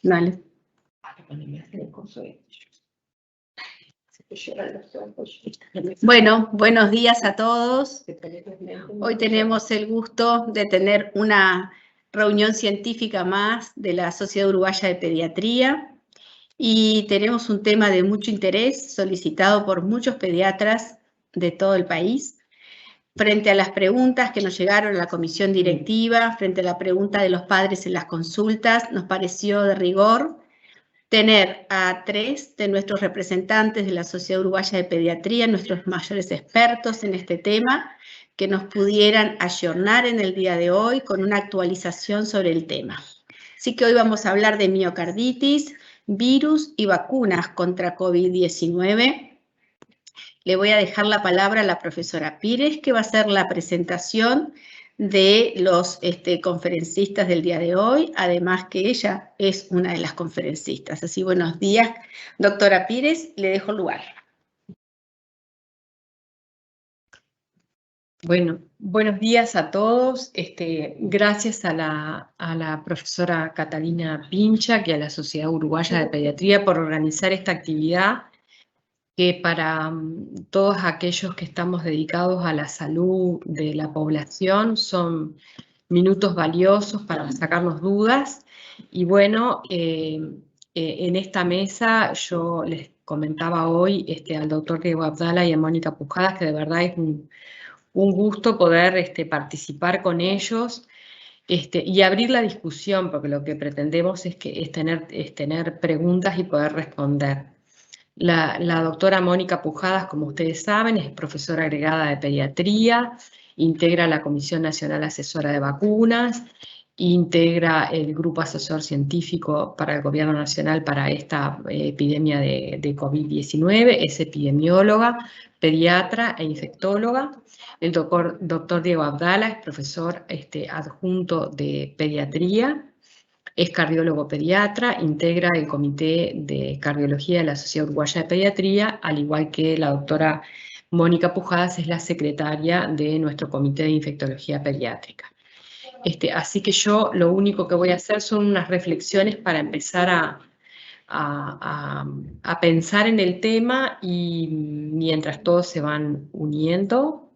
Dale. Bueno, buenos días a todos. Hoy tenemos el gusto de tener una reunión científica más de la Sociedad Uruguaya de Pediatría y tenemos un tema de mucho interés solicitado por muchos pediatras de todo el país. Frente a las preguntas que nos llegaron a la comisión directiva, frente a la pregunta de los padres en las consultas, nos pareció de rigor tener a 3 de nuestros representantes de la Sociedad Uruguaya de Pediatría, nuestros mayores expertos en este tema, que nos pudieran ayornar en el día de hoy con una actualización sobre el tema. Así que hoy vamos a hablar de miocarditis, virus y vacunas contra COVID-19. Le voy a dejar la palabra a la profesora Pires, que va a hacer la presentación de los conferencistas del día de hoy, además que ella es una de las conferencistas. Así, buenos días, doctora Pires, le dejo el lugar. Bueno, buenos días a todos. Gracias a la profesora Catalina Pincha y a la Sociedad Uruguaya de Pediatría por organizar esta actividad que para todos aquellos que estamos dedicados a la salud de la población son minutos valiosos para sacarnos dudas. Y bueno, en esta mesa yo les comentaba hoy al doctor Diego Abdala y a Mónica Pujadas que de verdad es un gusto poder participar con ellos y abrir la discusión, porque lo que pretendemos es tener preguntas y poder responder. La doctora Mónica Pujadas, como ustedes saben, es profesora agregada de pediatría, integra la Comisión Nacional Asesora de Vacunas, integra el Grupo Asesor Científico para el Gobierno Nacional para esta epidemia de COVID-19, es epidemióloga, pediatra e infectóloga. El doctor Diego Abdala es profesor adjunto de pediatría. Es cardiólogo pediatra, integra el Comité de Cardiología de la Sociedad Uruguaya de Pediatría, al igual que la doctora Mónica Pujadas es la secretaria de nuestro Comité de Infectología Pediátrica. Así que yo lo único que voy a hacer son unas reflexiones para empezar a pensar en el tema y mientras todos se van uniendo.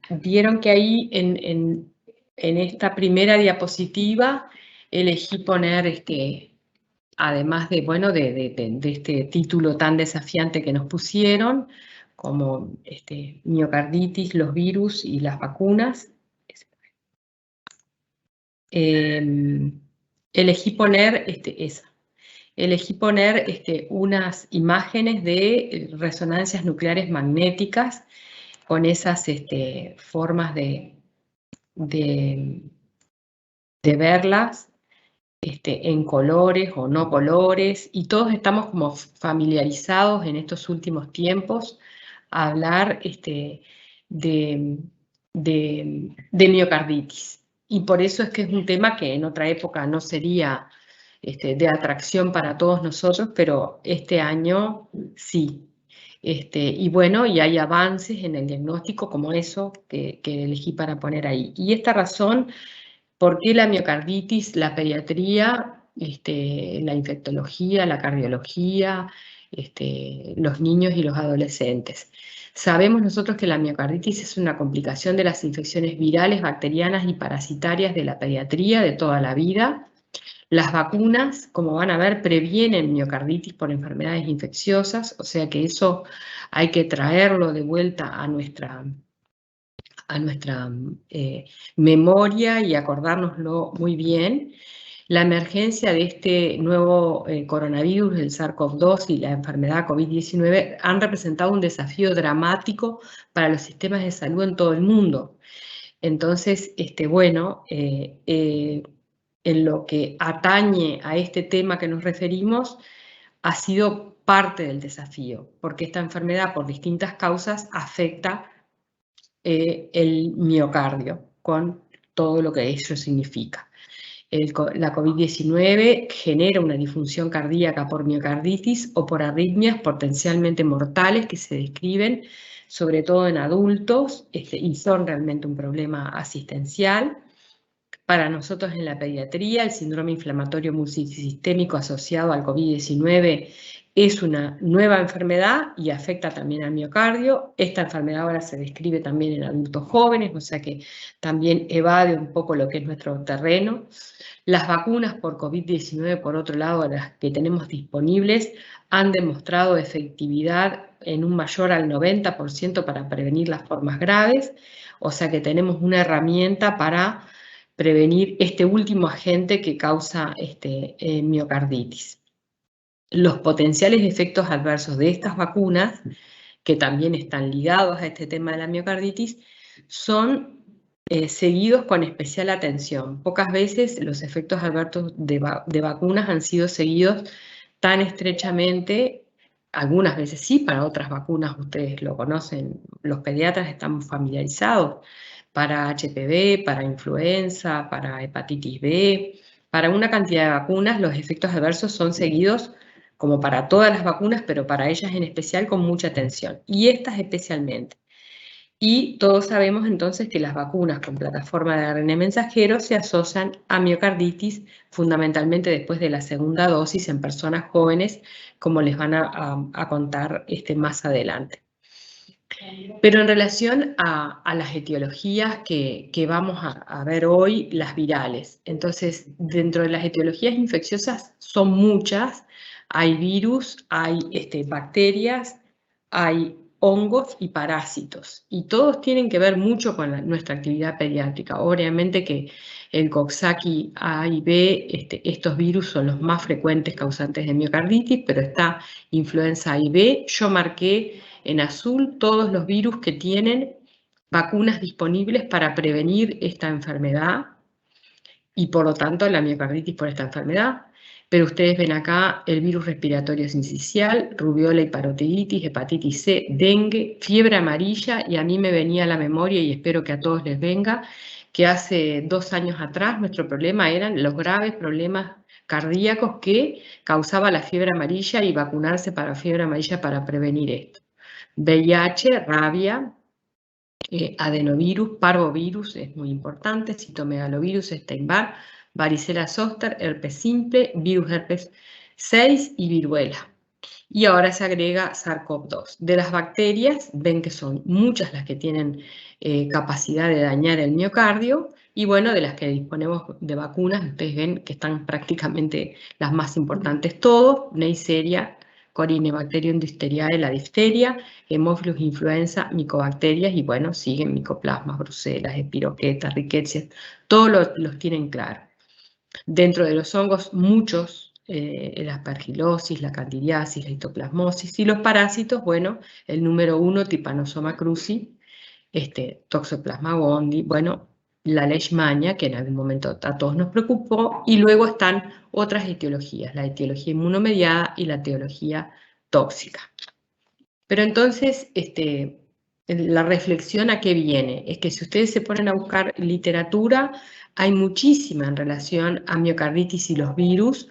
Vieron que ahí en esta primera diapositiva elegí poner, además de, bueno, de este título tan desafiante que nos pusieron, como miocarditis, los virus y las vacunas. Elegí poner unas imágenes de resonancias nucleares magnéticas con esas formas de verlas en colores o no colores, y todos estamos como familiarizados en estos últimos tiempos a hablar de miocarditis. Y por eso es que es un tema que en otra época no sería de atracción para todos nosotros, pero este año sí. Y bueno, y hay avances en el diagnóstico como eso que elegí para poner ahí. Y esta razón, ¿por qué la miocarditis, la pediatría, la infectología, la cardiología, los niños y los adolescentes? Sabemos nosotros que la miocarditis es una complicación de las infecciones virales, bacterianas y parasitarias de la pediatría de toda la vida. Las vacunas, como van a ver, previenen miocarditis por enfermedades infecciosas, o sea que eso hay que traerlo de vuelta a nuestra memoria y acordárnoslo muy bien. La emergencia de este nuevo coronavirus, el SARS-CoV-2 y la enfermedad COVID-19 han representado un desafío dramático para los sistemas de salud en todo el mundo. Entonces, bueno, en lo que atañe a este tema que nos referimos, ha sido parte del desafío, porque esta enfermedad, por distintas causas, afecta el miocardio, con todo lo que ello significa. La COVID-19 genera una disfunción cardíaca por miocarditis o por arritmias potencialmente mortales que se describen sobre todo en adultos y son realmente un problema asistencial. Para nosotros en la pediatría, el síndrome inflamatorio multisistémico asociado al COVID-19 es una nueva enfermedad y afecta también al miocardio. Esta enfermedad ahora se describe también en adultos jóvenes, o sea que también evade un poco lo que es nuestro terreno. Las vacunas por COVID-19, por otro lado, las que tenemos disponibles, han demostrado efectividad en un mayor al 90% para prevenir las formas graves, o sea que tenemos una herramienta para prevenir este último agente que causa miocarditis. Los potenciales efectos adversos de estas vacunas, que también están ligados a este tema de la miocarditis, son seguidos con especial atención. Pocas veces los efectos adversos de vacunas han sido seguidos tan estrechamente, algunas veces sí, para otras vacunas ustedes lo conocen, los pediatras estamos familiarizados, para HPV, para influenza, para hepatitis B, para una cantidad de vacunas los efectos adversos son seguidos como para todas las vacunas, pero para ellas en especial con mucha atención, y estas especialmente. Y todos sabemos entonces que las vacunas con plataforma de ARN mensajero se asocian a miocarditis fundamentalmente después de la segunda dosis en personas jóvenes, como les van a contar más adelante. Pero en relación a las etiologías que vamos a ver hoy, las virales. Entonces, dentro de las etiologías infecciosas son muchas. Hay virus, hay bacterias, hay hongos y parásitos. Y todos tienen que ver mucho con nuestra actividad pediátrica. Obviamente que el Coxsackie A y B, estos virus son los más frecuentes causantes de miocarditis, pero está influenza A y B. Yo marqué en azul todos los virus que tienen vacunas disponibles para prevenir esta enfermedad y por lo tanto la miocarditis por esta enfermedad. Pero ustedes ven acá el virus respiratorio sincicial, rubiola y parotiditis, hepatitis C, dengue, fiebre amarilla, y a mí me venía a la memoria, y espero que a todos les venga, que hace 2 años atrás nuestro problema eran los graves problemas cardíacos que causaba la fiebre amarilla y vacunarse para fiebre amarilla para prevenir esto. VIH, rabia, adenovirus, parvovirus es muy importante, citomegalovirus, Epstein-Barr, varicela zoster, herpes simple, virus herpes 6 y viruela. Y ahora se agrega SARS-CoV-2. De las bacterias, ven que son muchas las que tienen capacidad de dañar el miocardio, y bueno, de las que disponemos de vacunas, ustedes ven que están prácticamente las más importantes todos: Neisseria, Corynebacterium difteriae, la difteria, Haemophilus influenza, micobacterias, y bueno, siguen micoplasmas, brucelas, espiroquetas, rickettsia, todos los tienen claro. Dentro de los hongos, muchos, la aspergilosis, la candidiasis, la histoplasmosis, y los parásitos, bueno, el número 1, Trypanosoma cruzi, Toxoplasma gondii, bueno, la leishmania, que en algún momento a todos nos preocupó, y luego están otras etiologías, la etiología inmunomediada y la etiología tóxica. Pero entonces, la reflexión a qué viene, es que si ustedes se ponen a buscar literatura, hay muchísima en relación a miocarditis y los virus,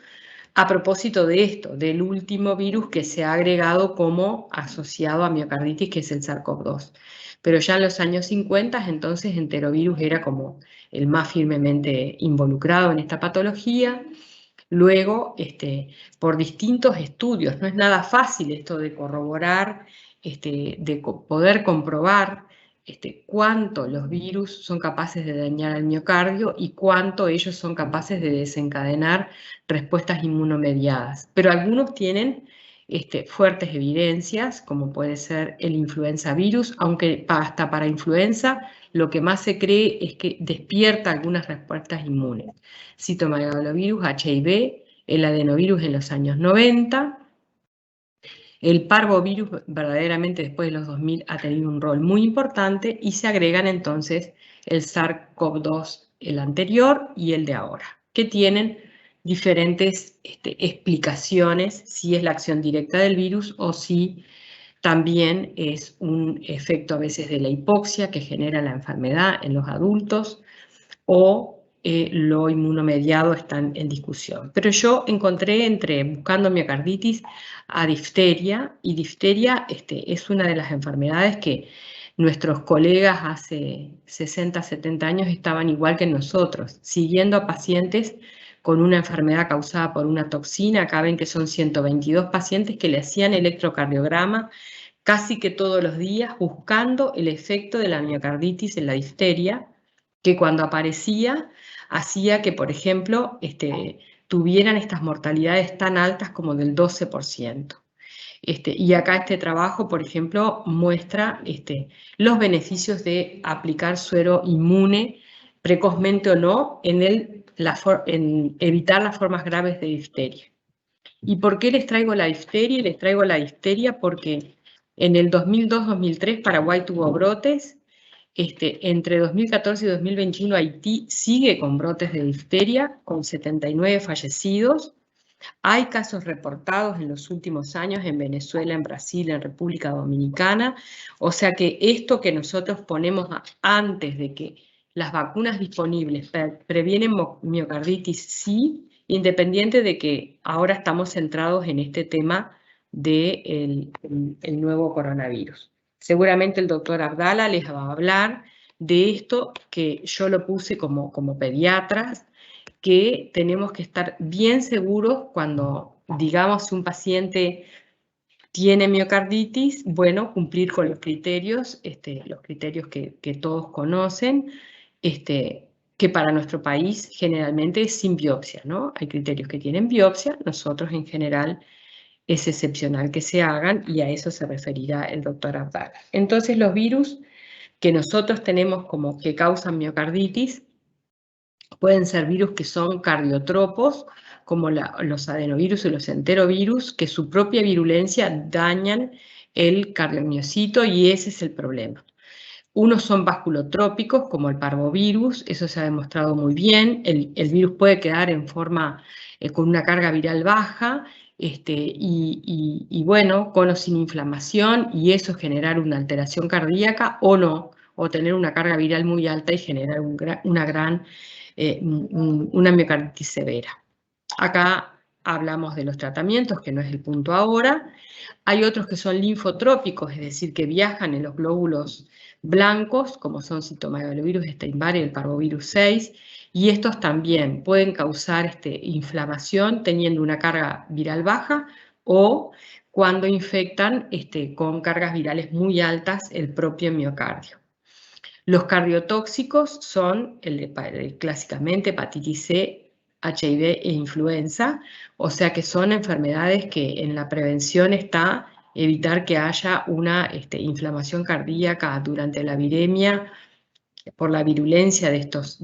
a propósito de esto, del último virus que se ha agregado como asociado a miocarditis, que es el SARS-CoV-2. Pero ya en los años 50, entonces, enterovirus era como el más firmemente involucrado en esta patología. Luego, por distintos estudios, no es nada fácil esto de corroborar, de poder comprobar cuánto los virus son capaces de dañar al miocardio y cuánto ellos son capaces de desencadenar respuestas inmunomediadas. Pero algunos tienen fuertes evidencias, como puede ser el influenza virus, aunque hasta para influenza lo que más se cree es que despierta algunas respuestas inmunes. Citomegalovirus, HIV, el adenovirus en los años 90, el parvovirus verdaderamente después de los 2000 ha tenido un rol muy importante, y se agregan entonces el SARS-CoV-2, el anterior y el de ahora, que tienen diferentes explicaciones, si es la acción directa del virus o si también es un efecto a veces de la hipoxia que genera la enfermedad en los adultos, o lo inmunomediado están en discusión. Pero yo encontré, buscando miocarditis, a difteria, y difteria es una de las enfermedades que nuestros colegas hace 60, 70 años estaban igual que nosotros, siguiendo a pacientes con una enfermedad causada por una toxina. Acá ven que son 122 pacientes que le hacían electrocardiograma casi que todos los días, buscando el efecto de la miocarditis en la difteria, que cuando aparecía hacía que, por ejemplo, tuvieran estas mortalidades tan altas como del 12%. Y acá este trabajo, por ejemplo, muestra los beneficios de aplicar suero inmune precozmente o no en evitar las formas graves de difteria. ¿Y por qué les traigo la difteria? Les traigo la difteria porque en el 2002-2003 Paraguay tuvo brotes. Entre 2014 y 2021 Haití sigue con brotes de difteria, con 79 fallecidos. Hay casos reportados en los últimos años en Venezuela, en Brasil, en República Dominicana. O sea que esto que nosotros ponemos antes de que las vacunas disponibles previenen miocarditis, sí, independiente de que ahora estamos centrados en este tema del nuevo coronavirus. Seguramente el doctor Abdala les va a hablar de esto que yo lo puse como pediatras, que tenemos que estar bien seguros cuando, digamos, un paciente tiene miocarditis, bueno, cumplir con los criterios que todos conocen, que para nuestro país generalmente es sin biopsia, ¿no? Hay criterios que tienen biopsia, nosotros en general es excepcional que se hagan y a eso se referirá el doctor Abdala. Entonces los virus que nosotros tenemos como que causan miocarditis pueden ser virus que son cardiotropos, como los adenovirus y los enterovirus, que su propia virulencia dañan el cardiomiocito y ese es el problema. Unos son vasculotrópicos, como el parvovirus, eso se ha demostrado muy bien. El virus puede quedar en forma, con una carga viral baja, y bueno, con o sin inflamación, y eso generar una alteración cardíaca o no, o tener una carga viral muy alta y generar una miocarditis severa. Acá hablamos de los tratamientos, que no es el punto ahora. Hay otros que son linfotrópicos, es decir, que viajan en los glóbulos blancos, como son citomegalovirus Epstein-Barr y el parvovirus 6, y estos también pueden causar inflamación teniendo una carga viral baja o cuando infectan con cargas virales muy altas el propio miocardio. Los cardiotóxicos son clásicamente hepatitis C, HIV e influenza, o sea que son enfermedades que en la prevención está evitar que haya una inflamación cardíaca durante la viremia por la virulencia de estos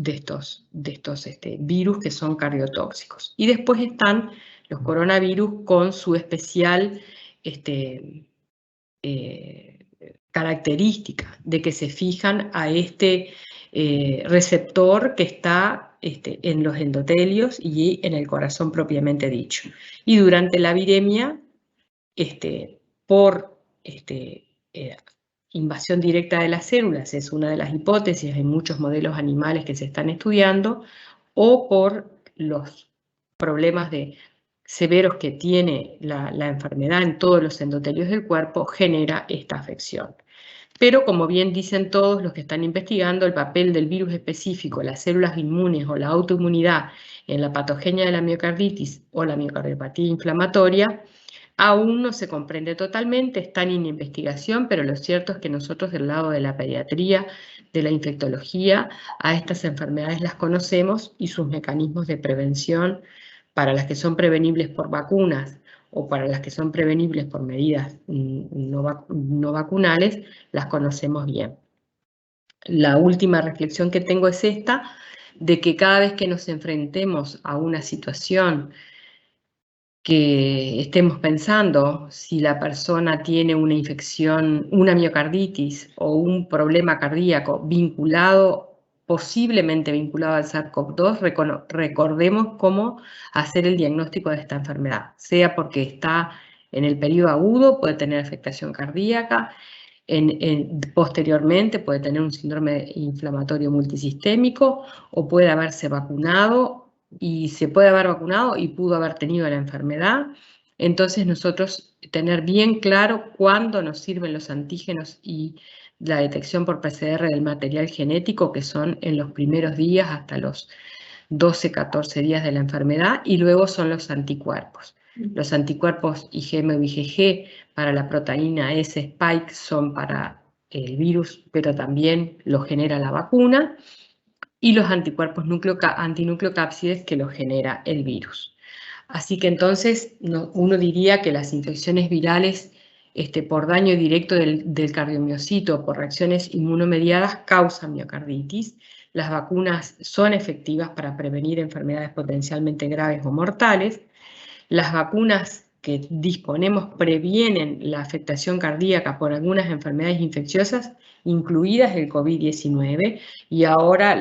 virus que son cardiotóxicos. Y después están los coronavirus con su especial característica de que se fijan a receptor que está en los endotelios y en el corazón propiamente dicho. Y durante la viremia, por invasión directa de las células, es una de las hipótesis, hay muchos modelos animales que se están estudiando, o por los problemas severos que tiene la enfermedad en todos los endotelios del cuerpo, genera esta afección. Pero como bien dicen todos los que están investigando, el papel del virus específico, las células inmunes o la autoinmunidad en la patogenia de la miocarditis o la miocardiopatía inflamatoria aún no se comprende totalmente, están en investigación, pero lo cierto es que nosotros del lado de la pediatría, de la infectología, a estas enfermedades las conocemos y sus mecanismos de prevención para las que son prevenibles por vacunas o para las que son prevenibles por medidas no vacunales, las conocemos bien. La última reflexión que tengo es esta, de que cada vez que nos enfrentemos a una situación que estemos pensando si la persona tiene una infección, una miocarditis o un problema cardíaco posiblemente vinculado al SARS-CoV-2, recordemos cómo hacer el diagnóstico de esta enfermedad, sea porque está en el periodo agudo, puede tener afectación cardíaca, posteriormente puede tener un síndrome inflamatorio multisistémico o puede haberse vacunado y se puede haber vacunado y pudo haber tenido la enfermedad. Entonces nosotros tener bien claro cuándo nos sirven los antígenos y la detección por PCR del material genético, que son en los primeros días hasta los 12, 14 días de la enfermedad, y luego son los anticuerpos. Los anticuerpos IgM o IgG para la proteína S spike son para el virus, pero también lo genera la vacuna, y los anticuerpos antinucleocápsides que lo genera el virus. Así que entonces uno diría que las infecciones virales por daño directo del cardiomiocito, por reacciones inmunomediadas, causan miocarditis. Las vacunas son efectivas para prevenir enfermedades potencialmente graves o mortales. Las vacunas que disponemos previenen la afectación cardíaca por algunas enfermedades infecciosas, incluidas el COVID-19, y ahora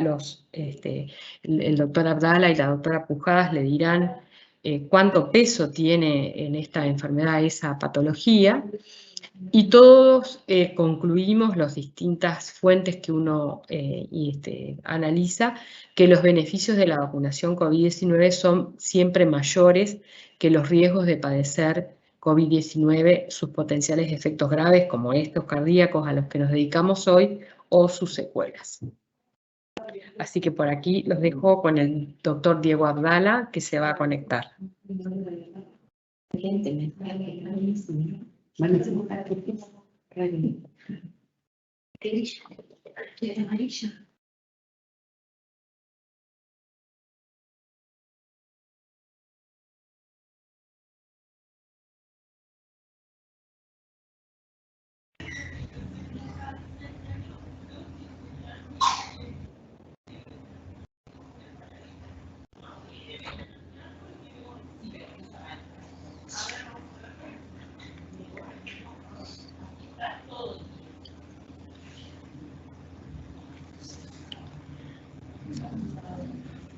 el doctor Abdala y la doctora Pujadas le dirán cuánto peso tiene en esta enfermedad esa patología, y todos concluimos, las distintas fuentes que uno analiza, que los beneficios de la vacunación COVID-19 son siempre mayores que los riesgos de padecer COVID-19, sus potenciales efectos graves como estos cardíacos a los que nos dedicamos hoy o sus secuelas. Así que por aquí los dejo con el doctor Diego Abdala, que se va a conectar.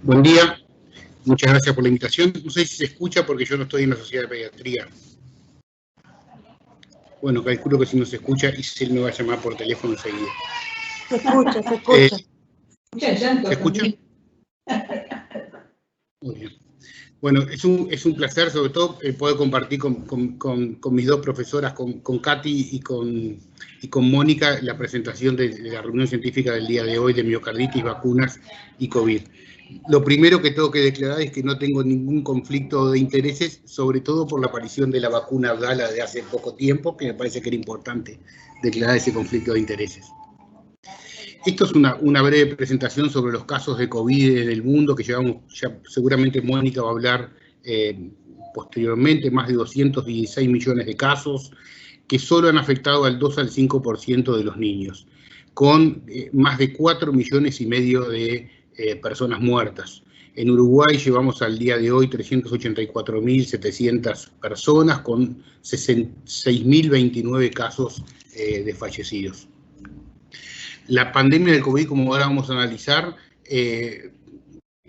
Buen día, muchas gracias por la invitación. No sé si se escucha porque yo no estoy en la Sociedad de Pediatría. Bueno, calculo que si no se escucha, Isel me va a llamar por teléfono enseguida. Se escucha, se escucha. ¿Se escucha? Muy bien. Bueno, es un placer, sobre todo, poder compartir con mis dos profesoras, con Katy y con Mónica, la presentación de la reunión científica del día de hoy de miocarditis, vacunas y COVID. Lo primero que tengo que declarar es que no tengo ningún conflicto de intereses, sobre todo por la aparición de la vacuna Abdala de hace poco tiempo, que me parece que era importante declarar ese conflicto de intereses. Esto es una breve presentación sobre los casos de COVID en el mundo, que llevamos, ya seguramente Mónica va a hablar posteriormente, más de 216 millones de casos, que solo han afectado al 2 al 5% de los niños, con más de 4,5 millones de personas muertas. En Uruguay llevamos al día de hoy 384.700 personas, con 6.029 casos de fallecidos. La pandemia del COVID, como ahora vamos a analizar,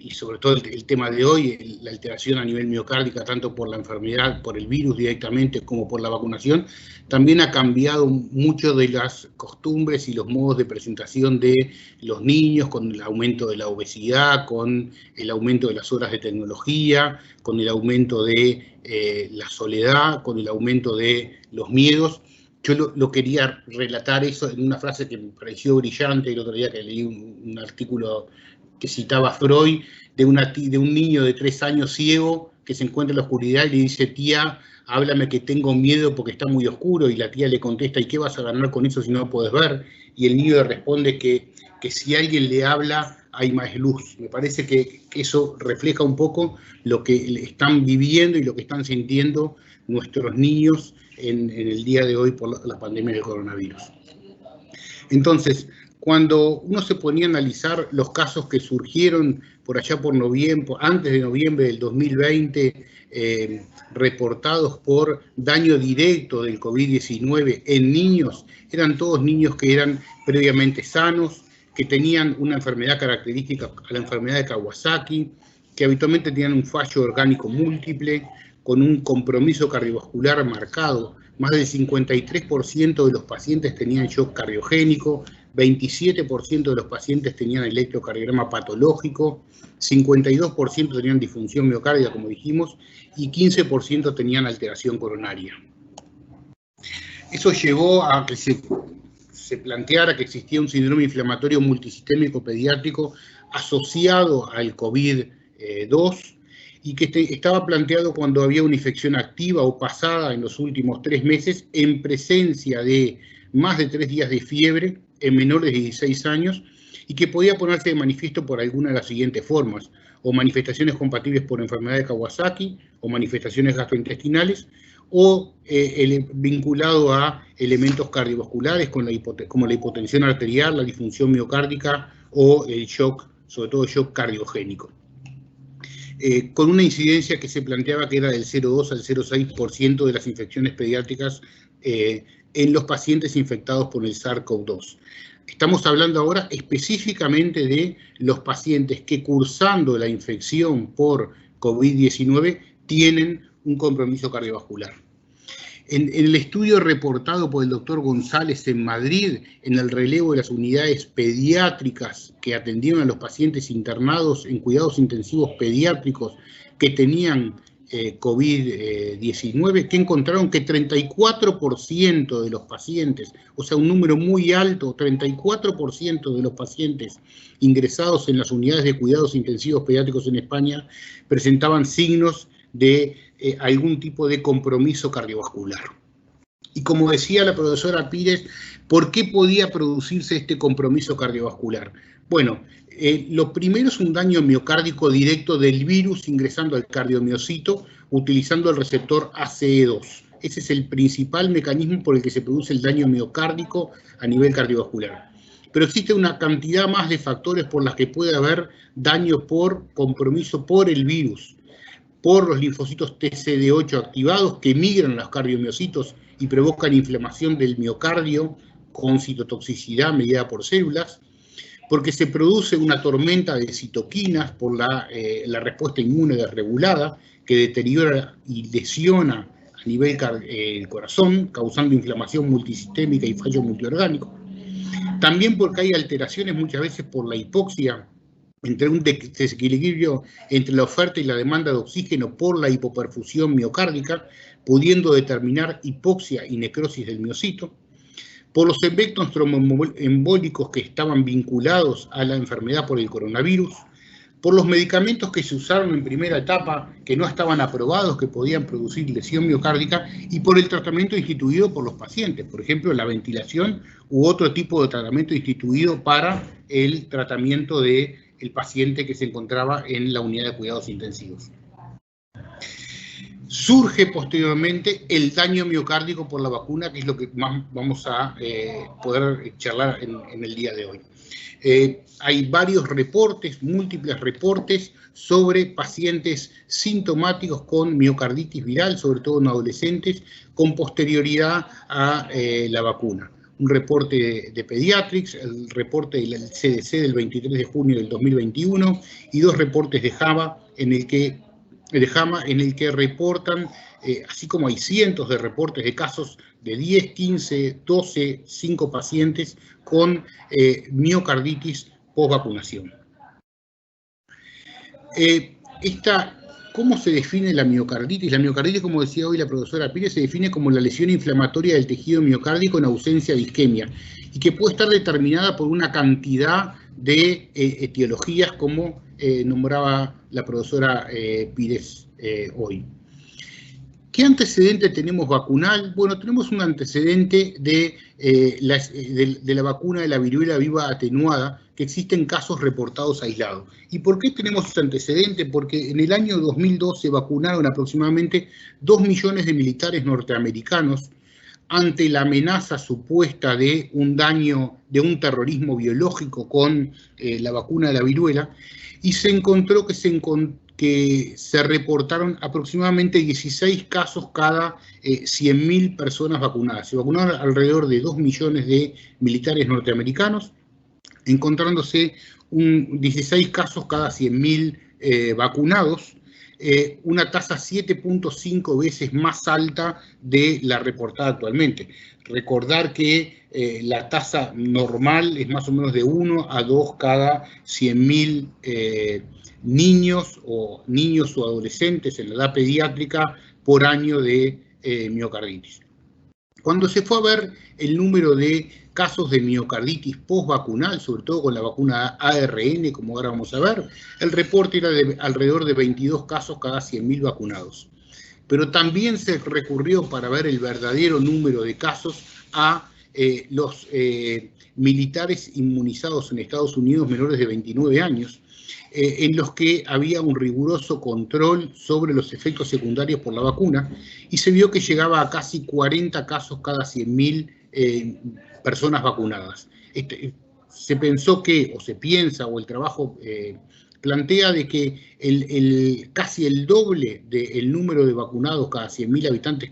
y sobre todo el tema de hoy, la alteración a nivel miocárdica, tanto por la enfermedad, por el virus directamente, como por la vacunación, también ha cambiado mucho de las costumbres y los modos de presentación de los niños, con el aumento de la obesidad, con el aumento de las horas de tecnología, con el aumento de la soledad, con el aumento de los miedos. Yo lo quería relatar eso en una frase que me pareció brillante el otro día, que leí un artículo que citaba Freud, de un niño de 3 años ciego que se encuentra en la oscuridad y le dice: tía, háblame que tengo miedo porque está muy oscuro, y la tía le contesta: ¿y qué vas a ganar con eso si no puedes ver? Y el niño le responde que si alguien le habla hay más luz. Me parece que eso refleja un poco lo que están viviendo y lo que están sintiendo nuestros niños en el día de hoy por la pandemia del coronavirus. Entonces, cuando uno se ponía a analizar los casos que surgieron por allá por noviembre, antes de noviembre del 2020, reportados por daño directo del COVID-19 en niños, eran todos niños que eran previamente sanos, que tenían una enfermedad característica a la enfermedad de Kawasaki, que habitualmente tenían un fallo orgánico múltiple, con un compromiso cardiovascular marcado. Más del 53% de los pacientes tenían shock cardiogénico, 27% de los pacientes tenían electrocardiograma patológico, 52% tenían disfunción miocárdica, como dijimos, y 15% tenían alteración coronaria. Eso llevó a que se se planteara que existía un síndrome inflamatorio multisistémico pediátrico asociado al COVID-2 y que estaba planteado cuando había una infección activa o pasada en los últimos 3 meses en presencia de más de 3 días de fiebre en menores de 16 años y que podía ponerse de manifiesto por alguna de las siguientes formas, o manifestaciones compatibles por enfermedad de Kawasaki, o manifestaciones gastrointestinales, o vinculado a elementos cardiovasculares como la hipotensión arterial, la disfunción miocárdica o el shock, sobre todo el shock cardiogénico. Con una incidencia que se planteaba que era del 0,2 al 0,6% de las infecciones pediátricas en los pacientes infectados por el SARS-CoV-2. Estamos hablando ahora específicamente de los pacientes que cursando la infección por COVID-19 tienen un compromiso cardiovascular. En el estudio reportado por el doctor González en Madrid, en el relevo de las unidades pediátricas que atendieron a los pacientes internados en cuidados intensivos pediátricos que tenían COVID-19, que encontraron que 34% de los pacientes, o sea, un número muy alto, 34% de los pacientes ingresados en las unidades de cuidados intensivos pediátricos en España presentaban signos de algún tipo de compromiso cardiovascular. Y como decía la profesora Pires, ¿por qué podía producirse este compromiso cardiovascular? Bueno, lo primero es un daño miocárdico directo del virus ingresando al cardiomiocito utilizando el receptor ACE2. Ese es el principal mecanismo por el que se produce el daño miocárdico a nivel cardiovascular. Pero existe una cantidad más de factores por las que puede haber daño por compromiso por el virus, por los linfocitos TCD8 activados que migran a los cardiomiocitos y provocan inflamación del miocardio con citotoxicidad mediada por células, porque se produce una tormenta de citoquinas por la respuesta inmune desregulada que deteriora y lesiona a nivel del corazón, causando inflamación multisistémica y fallo multiorgánico. También porque hay alteraciones muchas veces por la hipoxia, entre un desequilibrio entre la oferta y la demanda de oxígeno por la hipoperfusión miocárdica, pudiendo determinar hipoxia y necrosis del miocito, por los efectos tromboembólicos que estaban vinculados a la enfermedad por el coronavirus, por los medicamentos que se usaron en primera etapa que no estaban aprobados, que podían producir lesión miocárdica, y por el tratamiento instituido por los pacientes, por ejemplo, la ventilación u otro tipo de tratamiento instituido para el tratamiento del paciente que se encontraba en la unidad de cuidados intensivos. Surge posteriormente el daño miocárdico por la vacuna, que es lo que más vamos a poder charlar en el día de hoy. Hay varios reportes, múltiples reportes sobre pacientes sintomáticos con miocarditis viral, sobre todo en adolescentes, con posterioridad a la vacuna. Un reporte de Pediatrics, el reporte del CDC del 23 de junio del 2021 y 2 reportes de JAMA en el que reportan, así como hay cientos de reportes de casos de 10, 15, 12, 5 pacientes con miocarditis post-vacunación. ¿Cómo se define la miocarditis? La miocarditis, como decía hoy la profesora Pires, se define como la lesión inflamatoria del tejido miocárdico en ausencia de isquemia y que puede estar determinada por una cantidad de etiologías como nombraba la profesora Pires hoy. ¿Qué antecedente tenemos vacunal? Bueno, tenemos un antecedente de la vacuna de la viruela viva atenuada, que existen casos reportados aislados. ¿Y por qué tenemos ese antecedente? Porque en el año 2002 se vacunaron aproximadamente 2 millones de militares norteamericanos ante la amenaza supuesta de un daño, de un terrorismo biológico con la vacuna de la viruela, y se encontró que se reportaron aproximadamente 16 casos cada 100.000 personas vacunadas. Se vacunaron alrededor de 2 millones de militares norteamericanos, encontrándose 16 casos cada 100.000 vacunados, una tasa 7.5 veces más alta de la reportada actualmente. Recordar que la tasa normal es más o menos de 1 a 2 cada 100.000 niños o adolescentes en la edad pediátrica por año de miocarditis. Cuando se fue a ver el número de casos de miocarditis postvacunal, sobre todo con la vacuna ARN, como ahora vamos a ver, el reporte era de alrededor de 22 casos cada 100.000 vacunados. Pero también se recurrió para ver el verdadero número de casos a los militares inmunizados en Estados Unidos menores de 29 años, en los que había un riguroso control sobre los efectos secundarios por la vacuna, y se vio que llegaba a casi 40 casos cada 100.000 personas vacunadas. Se pensó que, o se piensa, o el trabajo plantea de que casi el doble del número de vacunados cada 100.000 habitantes,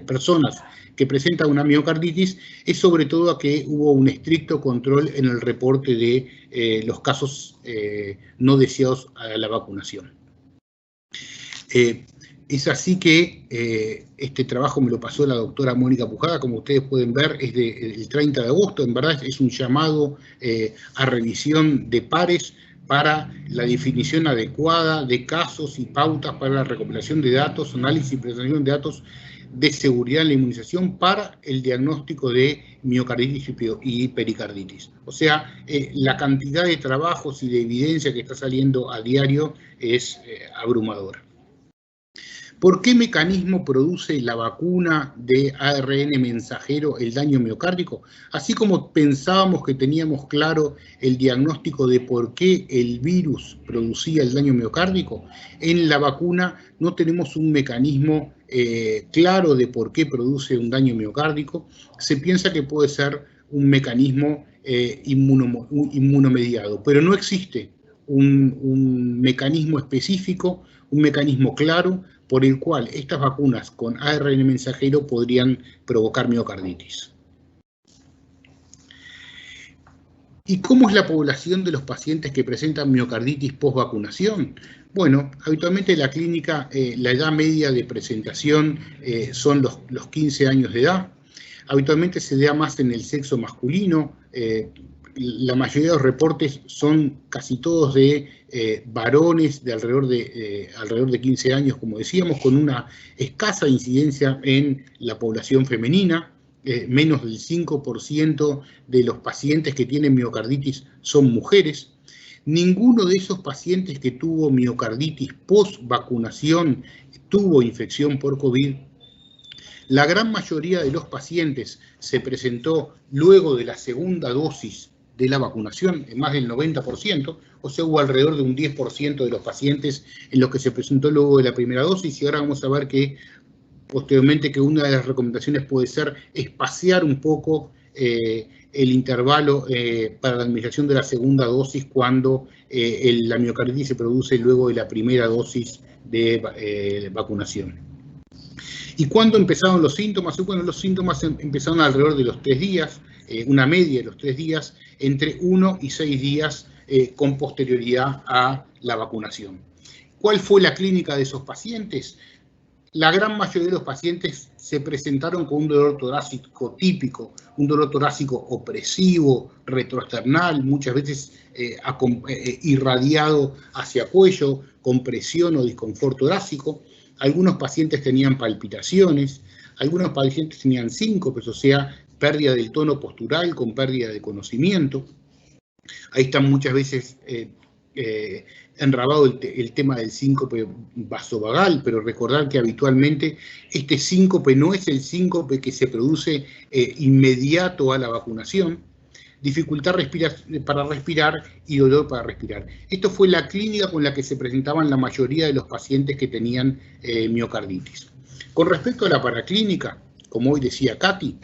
personas que presentan una miocarditis, es sobre todo a que hubo un estricto control en el reporte de los casos no deseados a la vacunación. Es así que este trabajo me lo pasó la doctora Mónica Pujada, como ustedes pueden ver, es del 30 de agosto, en verdad es un llamado a revisión de pares para la definición adecuada de casos y pautas para la recopilación de datos, análisis y presentación de datos de seguridad en la inmunización para el diagnóstico de miocarditis y pericarditis. O sea, la cantidad de trabajos y de evidencia que está saliendo a diario es abrumadora. ¿Por qué mecanismo produce la vacuna de ARN mensajero el daño miocárdico? Así como pensábamos que teníamos claro el diagnóstico de por qué el virus producía el daño miocárdico, en la vacuna no tenemos un mecanismo claro de por qué produce un daño miocárdico. Se piensa que puede ser un mecanismo inmunomediado, pero no existe un mecanismo específico, un mecanismo claro, por el cual estas vacunas con ARN mensajero podrían provocar miocarditis. ¿Y cómo es la población de los pacientes que presentan miocarditis post-vacunación? Bueno, habitualmente la clínica, la edad media de presentación son los 15 años de edad. Habitualmente se da más en el sexo masculino. La mayoría de los reportes son casi todos de varones de alrededor de 15 años, como decíamos, con una escasa incidencia en la población femenina. Menos del 5% de los pacientes que tienen miocarditis son mujeres. Ninguno de esos pacientes que tuvo miocarditis post-vacunación tuvo infección por COVID. La gran mayoría de los pacientes se presentó luego de la segunda dosis de la vacunación, más del 90%, o sea, hubo alrededor de un 10% de los pacientes en los que se presentó luego de la primera dosis, y ahora vamos a ver que posteriormente que una de las recomendaciones puede ser espaciar un poco el intervalo para la administración de la segunda dosis cuando la miocarditis se produce luego de la primera dosis de vacunación. ¿Y cuándo empezaron los síntomas? Bueno, los síntomas empezaron alrededor de los 3 días, una media de los 3 días, entre 1 y 6 días con posterioridad a la vacunación. ¿Cuál fue la clínica de esos pacientes? La gran mayoría de los pacientes se presentaron con un dolor torácico típico, un dolor torácico opresivo, retroesternal, muchas veces irradiado hacia cuello, compresión o disconfort torácico. Algunos pacientes tenían palpitaciones, algunos pacientes tenían síncopes, o sea, pérdida del tono postural con pérdida de conocimiento. Ahí está muchas veces enrabado el tema del síncope vasovagal, pero recordar que habitualmente este síncope no es el síncope que se produce inmediato a la vacunación, dificultad para respirar y dolor para respirar. Esto fue la clínica con la que se presentaban la mayoría de los pacientes que tenían miocarditis. Con respecto a la paraclínica, como hoy decía Katy,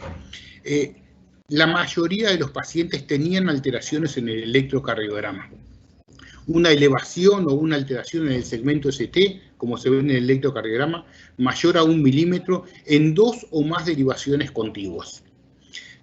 la mayoría de los pacientes tenían alteraciones en el electrocardiograma. Una elevación o una alteración en el segmento ST, como se ve en el electrocardiograma, mayor a 1 milímetro en 2 o más derivaciones contiguas.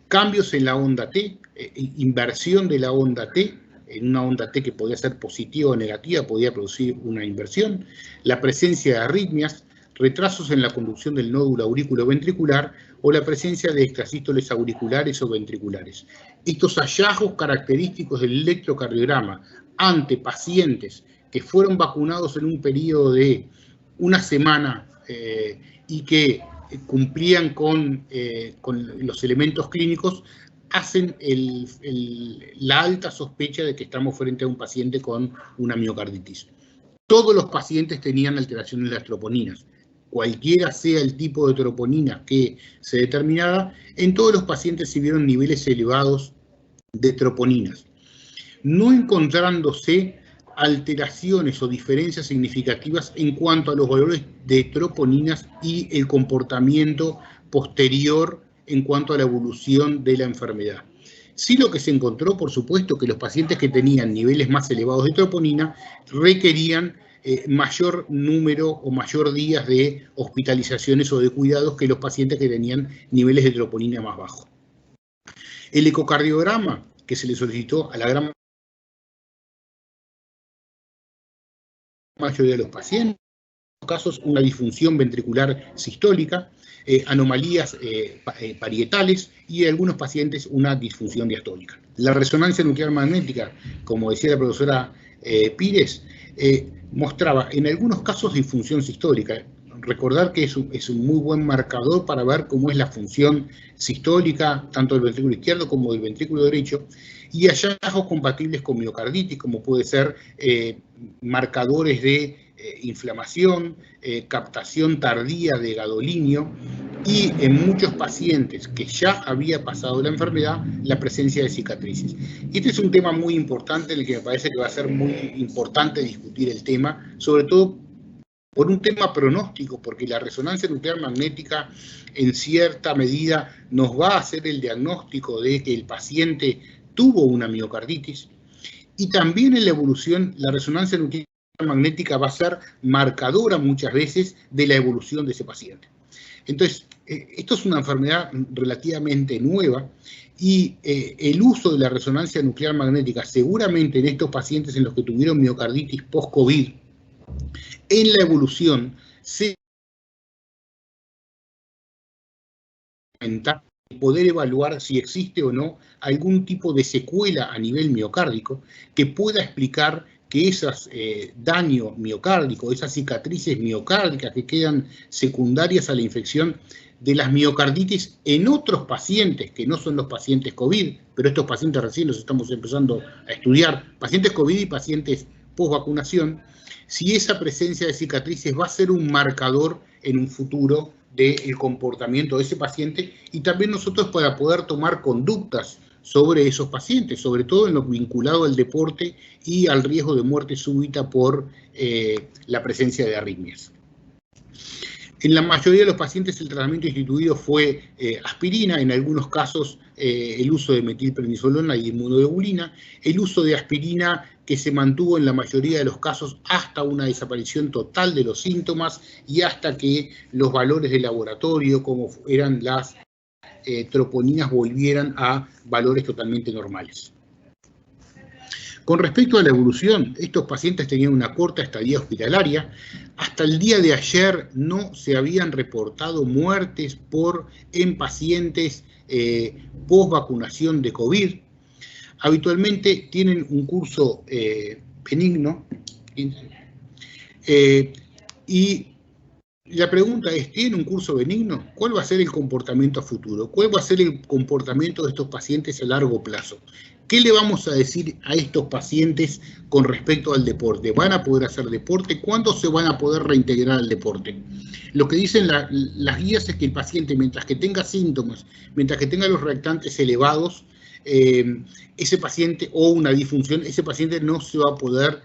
Cambios en la onda T, inversión de la onda T, en una onda T que podía ser positiva o negativa, podía producir una inversión, la presencia de arritmias, retrasos en la conducción del nódulo auriculoventricular o la presencia de extrasístoles auriculares o ventriculares. Estos hallazgos característicos del electrocardiograma ante pacientes que fueron vacunados en un periodo de una semana y que cumplían con los elementos clínicos, hacen la alta sospecha de que estamos frente a un paciente con una miocarditis. Todos los pacientes tenían alteraciones de las troponinas. Cualquiera sea el tipo de troponina que se determinara, en todos los pacientes se vieron niveles elevados de troponinas, no encontrándose alteraciones o diferencias significativas en cuanto a los valores de troponinas y el comportamiento posterior en cuanto a la evolución de la enfermedad. Sí, lo que se encontró, por supuesto, que los pacientes que tenían niveles más elevados de troponina requerían mayor número o mayor días de hospitalizaciones o de cuidados que los pacientes que tenían niveles de troponina más bajos. El ecocardiograma que se le solicitó a la gran mayoría de los pacientes, en algunos casos una disfunción ventricular sistólica, anomalías parietales y en algunos pacientes una disfunción diastólica. La resonancia nuclear magnética, como decía la profesora Pires, mostraba en algunos casos disfunción sistólica. Recordar que es un muy buen marcador para ver cómo es la función sistólica, tanto del ventrículo izquierdo como del ventrículo derecho, y hallazgos compatibles con miocarditis, como puede ser marcadores de inflamación, captación tardía de gadolinio, y en muchos pacientes que ya había pasado la enfermedad, la presencia de cicatrices. Y este es un tema muy importante, en el que me parece que va a ser muy importante discutir el tema, sobre todo por un tema pronóstico, porque la resonancia nuclear magnética en cierta medida nos va a hacer el diagnóstico de que el paciente tuvo una miocarditis, y también en la evolución la resonancia nuclear magnética va a ser marcadora muchas veces de la evolución de ese paciente. Entonces, esto es una enfermedad relativamente nueva, y el uso de la resonancia nuclear magnética seguramente en estos pacientes en los que tuvieron miocarditis post-COVID, en la evolución se poder evaluar si existe o no algún tipo de secuela a nivel miocárdico que pueda explicar que esos daño miocárdico, esas cicatrices miocárdicas que quedan secundarias a la infección de las miocarditis en otros pacientes que no son los pacientes COVID, pero estos pacientes recién los estamos empezando a estudiar, pacientes COVID y pacientes post-vacunación, si esa presencia de cicatrices va a ser un marcador en un futuro del comportamiento de ese paciente, y también nosotros para poder tomar conductas sobre esos pacientes, sobre todo en lo vinculado al deporte y al riesgo de muerte súbita por la presencia de arritmias. En la mayoría de los pacientes el tratamiento instituido fue aspirina, en algunos casos el uso de metilprednisolona y inmunoglobulina, el uso de aspirina que se mantuvo en la mayoría de los casos hasta una desaparición total de los síntomas y hasta que los valores de laboratorio, como eran las troponinas, volvieran a valores totalmente normales. Con respecto a la evolución, estos pacientes tenían una corta estadía hospitalaria. Hasta el día de ayer no se habían reportado muertes en pacientes post vacunación de COVID. Habitualmente tienen un curso benigno, y la pregunta es, ¿tienen un curso benigno? ¿Cuál va a ser el comportamiento a futuro? ¿Cuál va a ser el comportamiento de estos pacientes a largo plazo? ¿Qué le vamos a decir a estos pacientes con respecto al deporte? ¿Van a poder hacer deporte? ¿Cuándo se van a poder reintegrar al deporte? Lo que dicen las guías es que el paciente, mientras que tenga síntomas, mientras que tenga los reactantes elevados, ese paciente, o una disfunción, ese paciente no se va a poder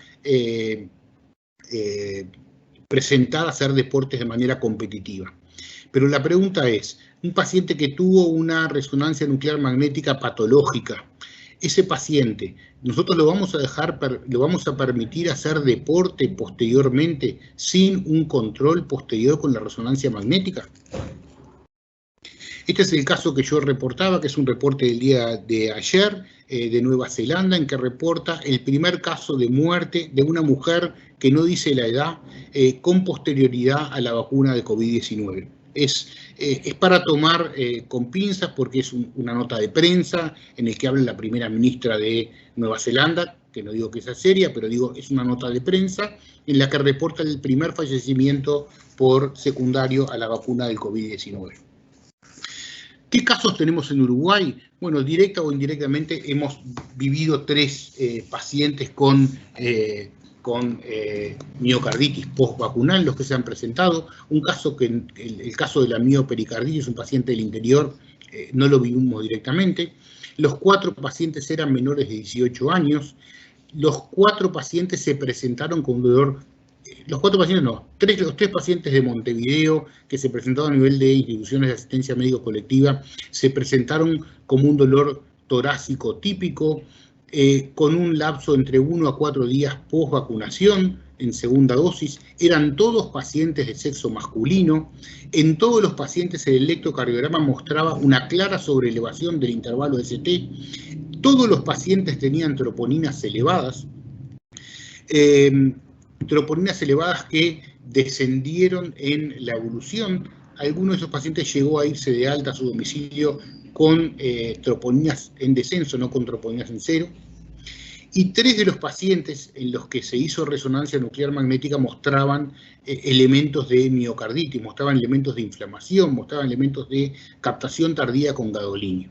presentar a hacer deportes de manera competitiva. Pero la pregunta es, un paciente que tuvo una resonancia nuclear magnética patológica, ese paciente, ¿nosotros lo vamos a permitir hacer deporte posteriormente sin un control posterior con la resonancia magnética? Este es el caso que yo reportaba, que es un reporte del día de ayer de Nueva Zelanda, en que reporta el primer caso de muerte de una mujer que no dice la edad con posterioridad a la vacuna de COVID-19. Es para tomar con pinzas, porque es una nota de prensa en el que habla la primera ministra de Nueva Zelanda, que no digo que sea seria, pero digo, es una nota de prensa en la que reporta el primer fallecimiento por secundario a la vacuna del COVID-19. ¿Qué casos tenemos en Uruguay? Bueno, directa o indirectamente hemos vivido 3 pacientes con miocarditis postvacunal, los que se han presentado. Un caso que, el caso de la miopericarditis, un paciente del interior, no lo vivimos directamente. Los 4 pacientes eran menores de 18 años. Los 4 pacientes se presentaron con dolor. Los 4 pacientes no, los 3 pacientes de Montevideo que se presentaron a nivel de instituciones de asistencia médico colectiva se presentaron como un dolor torácico típico, con un lapso entre 1 a 4 días post vacunación en segunda dosis. Eran todos pacientes de sexo masculino. En todos los pacientes el electrocardiograma mostraba una clara sobreelevación del intervalo ST. Todos los pacientes tenían troponinas elevadas. Troponinas elevadas que descendieron en la evolución. Alguno de esos pacientes llegó a irse de alta a su domicilio con troponinas en descenso, no con troponinas en cero. Y 3 de los pacientes en los que se hizo resonancia nuclear magnética mostraban elementos de miocarditis, mostraban elementos de inflamación, mostraban elementos de captación tardía con gadolinio.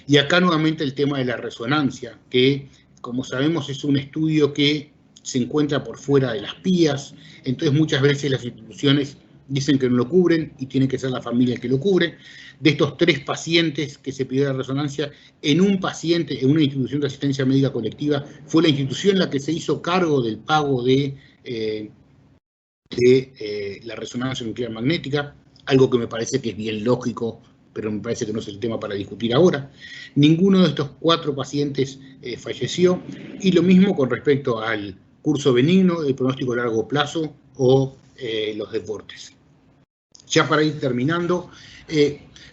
Y acá nuevamente el tema de la resonancia, que como sabemos es un estudio que se encuentra por fuera de las PIAs, entonces muchas veces las instituciones dicen que no lo cubren y tiene que ser la familia el que lo cubre. De estos 3 pacientes que se pidió la resonancia, en un paciente, en una institución de asistencia médica colectiva, fue la institución la que se hizo cargo del pago de la resonancia nuclear magnética, algo que me parece que es bien lógico, pero me parece que no es el tema para discutir ahora. Ninguno de estos 4 pacientes falleció, y lo mismo con respecto al curso benigno, el pronóstico a largo plazo o los deportes. Ya para ir terminando,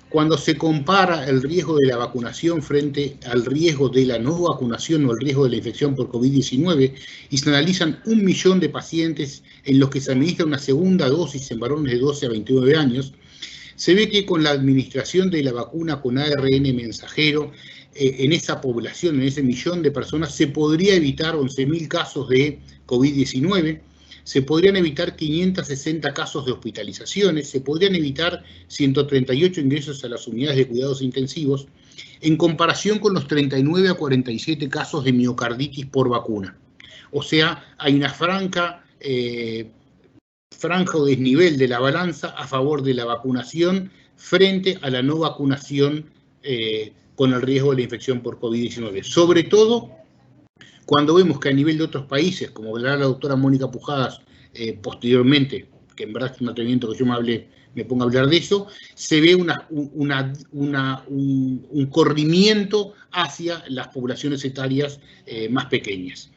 cuando se compara el riesgo de la vacunación frente al riesgo de la no vacunación o el riesgo de la infección por COVID-19, y se analizan 1 millón de pacientes en los que se administra una segunda dosis en varones de 12 a 29 años, se ve que con la administración de la vacuna con ARN mensajero, en esa población, en ese millón de personas, se podría evitar 11.000 casos de COVID-19, se podrían evitar 560 casos de hospitalizaciones, se podrían evitar 138 ingresos a las unidades de cuidados intensivos, en comparación con los 39 a 47 casos de miocarditis por vacuna. O sea, hay una franja o desnivel de la balanza a favor de la vacunación frente a la no vacunación con el riesgo de la infección por COVID-19. Sobre todo cuando vemos que a nivel de otros países, como hablará la doctora Mónica Pujadas posteriormente, que en verdad es un atrevimiento que yo me ponga a hablar de eso, se ve un corrimiento hacia las poblaciones etarias más pequeñas.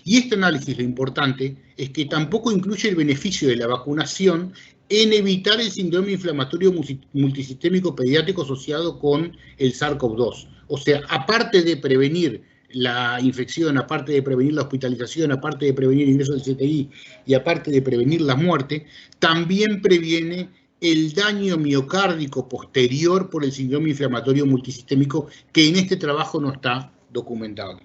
Y este análisis, lo importante, es que tampoco incluye el beneficio de la vacunación en evitar el síndrome inflamatorio multisistémico pediátrico asociado con el SARS-CoV-2. O sea, aparte de prevenir la infección, aparte de prevenir la hospitalización, aparte de prevenir el ingreso del CTI y aparte de prevenir la muerte, también previene el daño miocárdico posterior por el síndrome inflamatorio multisistémico, que en este trabajo no está documentado.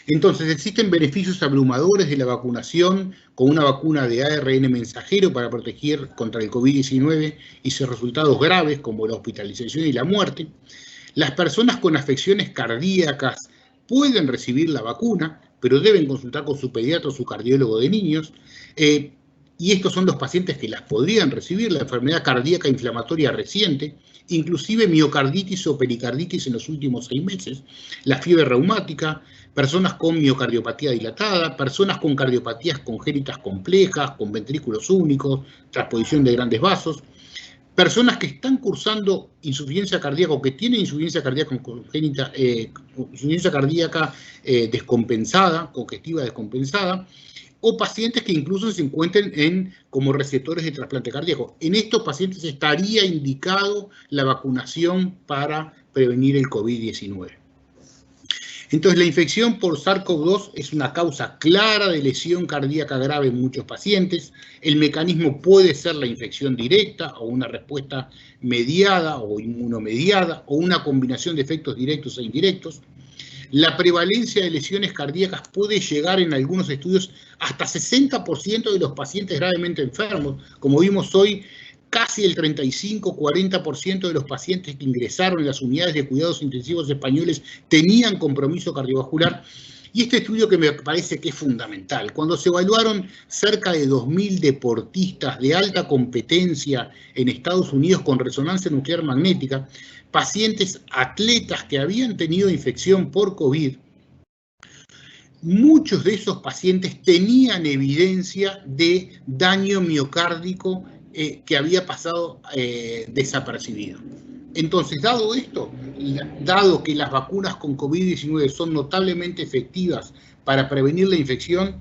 Entonces, existen beneficios abrumadores de la vacunación con una vacuna de ARN mensajero para proteger contra el COVID-19 y sus resultados graves como la hospitalización y la muerte. Las personas con afecciones cardíacas pueden recibir la vacuna, pero deben consultar con su pediatra o su cardiólogo de niños. Y estos son los pacientes que las podrían recibir: la enfermedad cardíaca inflamatoria reciente, inclusive miocarditis o pericarditis en los últimos 6 meses, la fiebre reumática, personas con miocardiopatía dilatada, personas con cardiopatías congénitas complejas, con ventrículos únicos, transposición de grandes vasos, personas que están cursando insuficiencia cardíaca o que tienen insuficiencia cardíaca congénita, insuficiencia cardíaca descompensada, congestiva descompensada, o pacientes que incluso se encuentren como receptores de trasplante cardíaco. En estos pacientes estaría indicado la vacunación para prevenir el COVID-19. Entonces, la infección por SARS-CoV-2 es una causa clara de lesión cardíaca grave en muchos pacientes. El mecanismo puede ser la infección directa o una respuesta mediada o inmunomediada o una combinación de efectos directos e indirectos. La prevalencia de lesiones cardíacas puede llegar en algunos estudios hasta 60% de los pacientes gravemente enfermos. Como vimos hoy, casi el 35-40% de los pacientes que ingresaron en las unidades de cuidados intensivos españoles tenían compromiso cardiovascular. Y este estudio que me parece que es fundamental, cuando se evaluaron cerca de 2.000 deportistas de alta competencia en Estados Unidos con resonancia nuclear magnética, pacientes atletas que habían tenido infección por COVID, muchos de esos pacientes tenían evidencia de daño miocárdico que había pasado desapercibido. Entonces, dado esto, dado que las vacunas con COVID-19 son notablemente efectivas para prevenir la infección,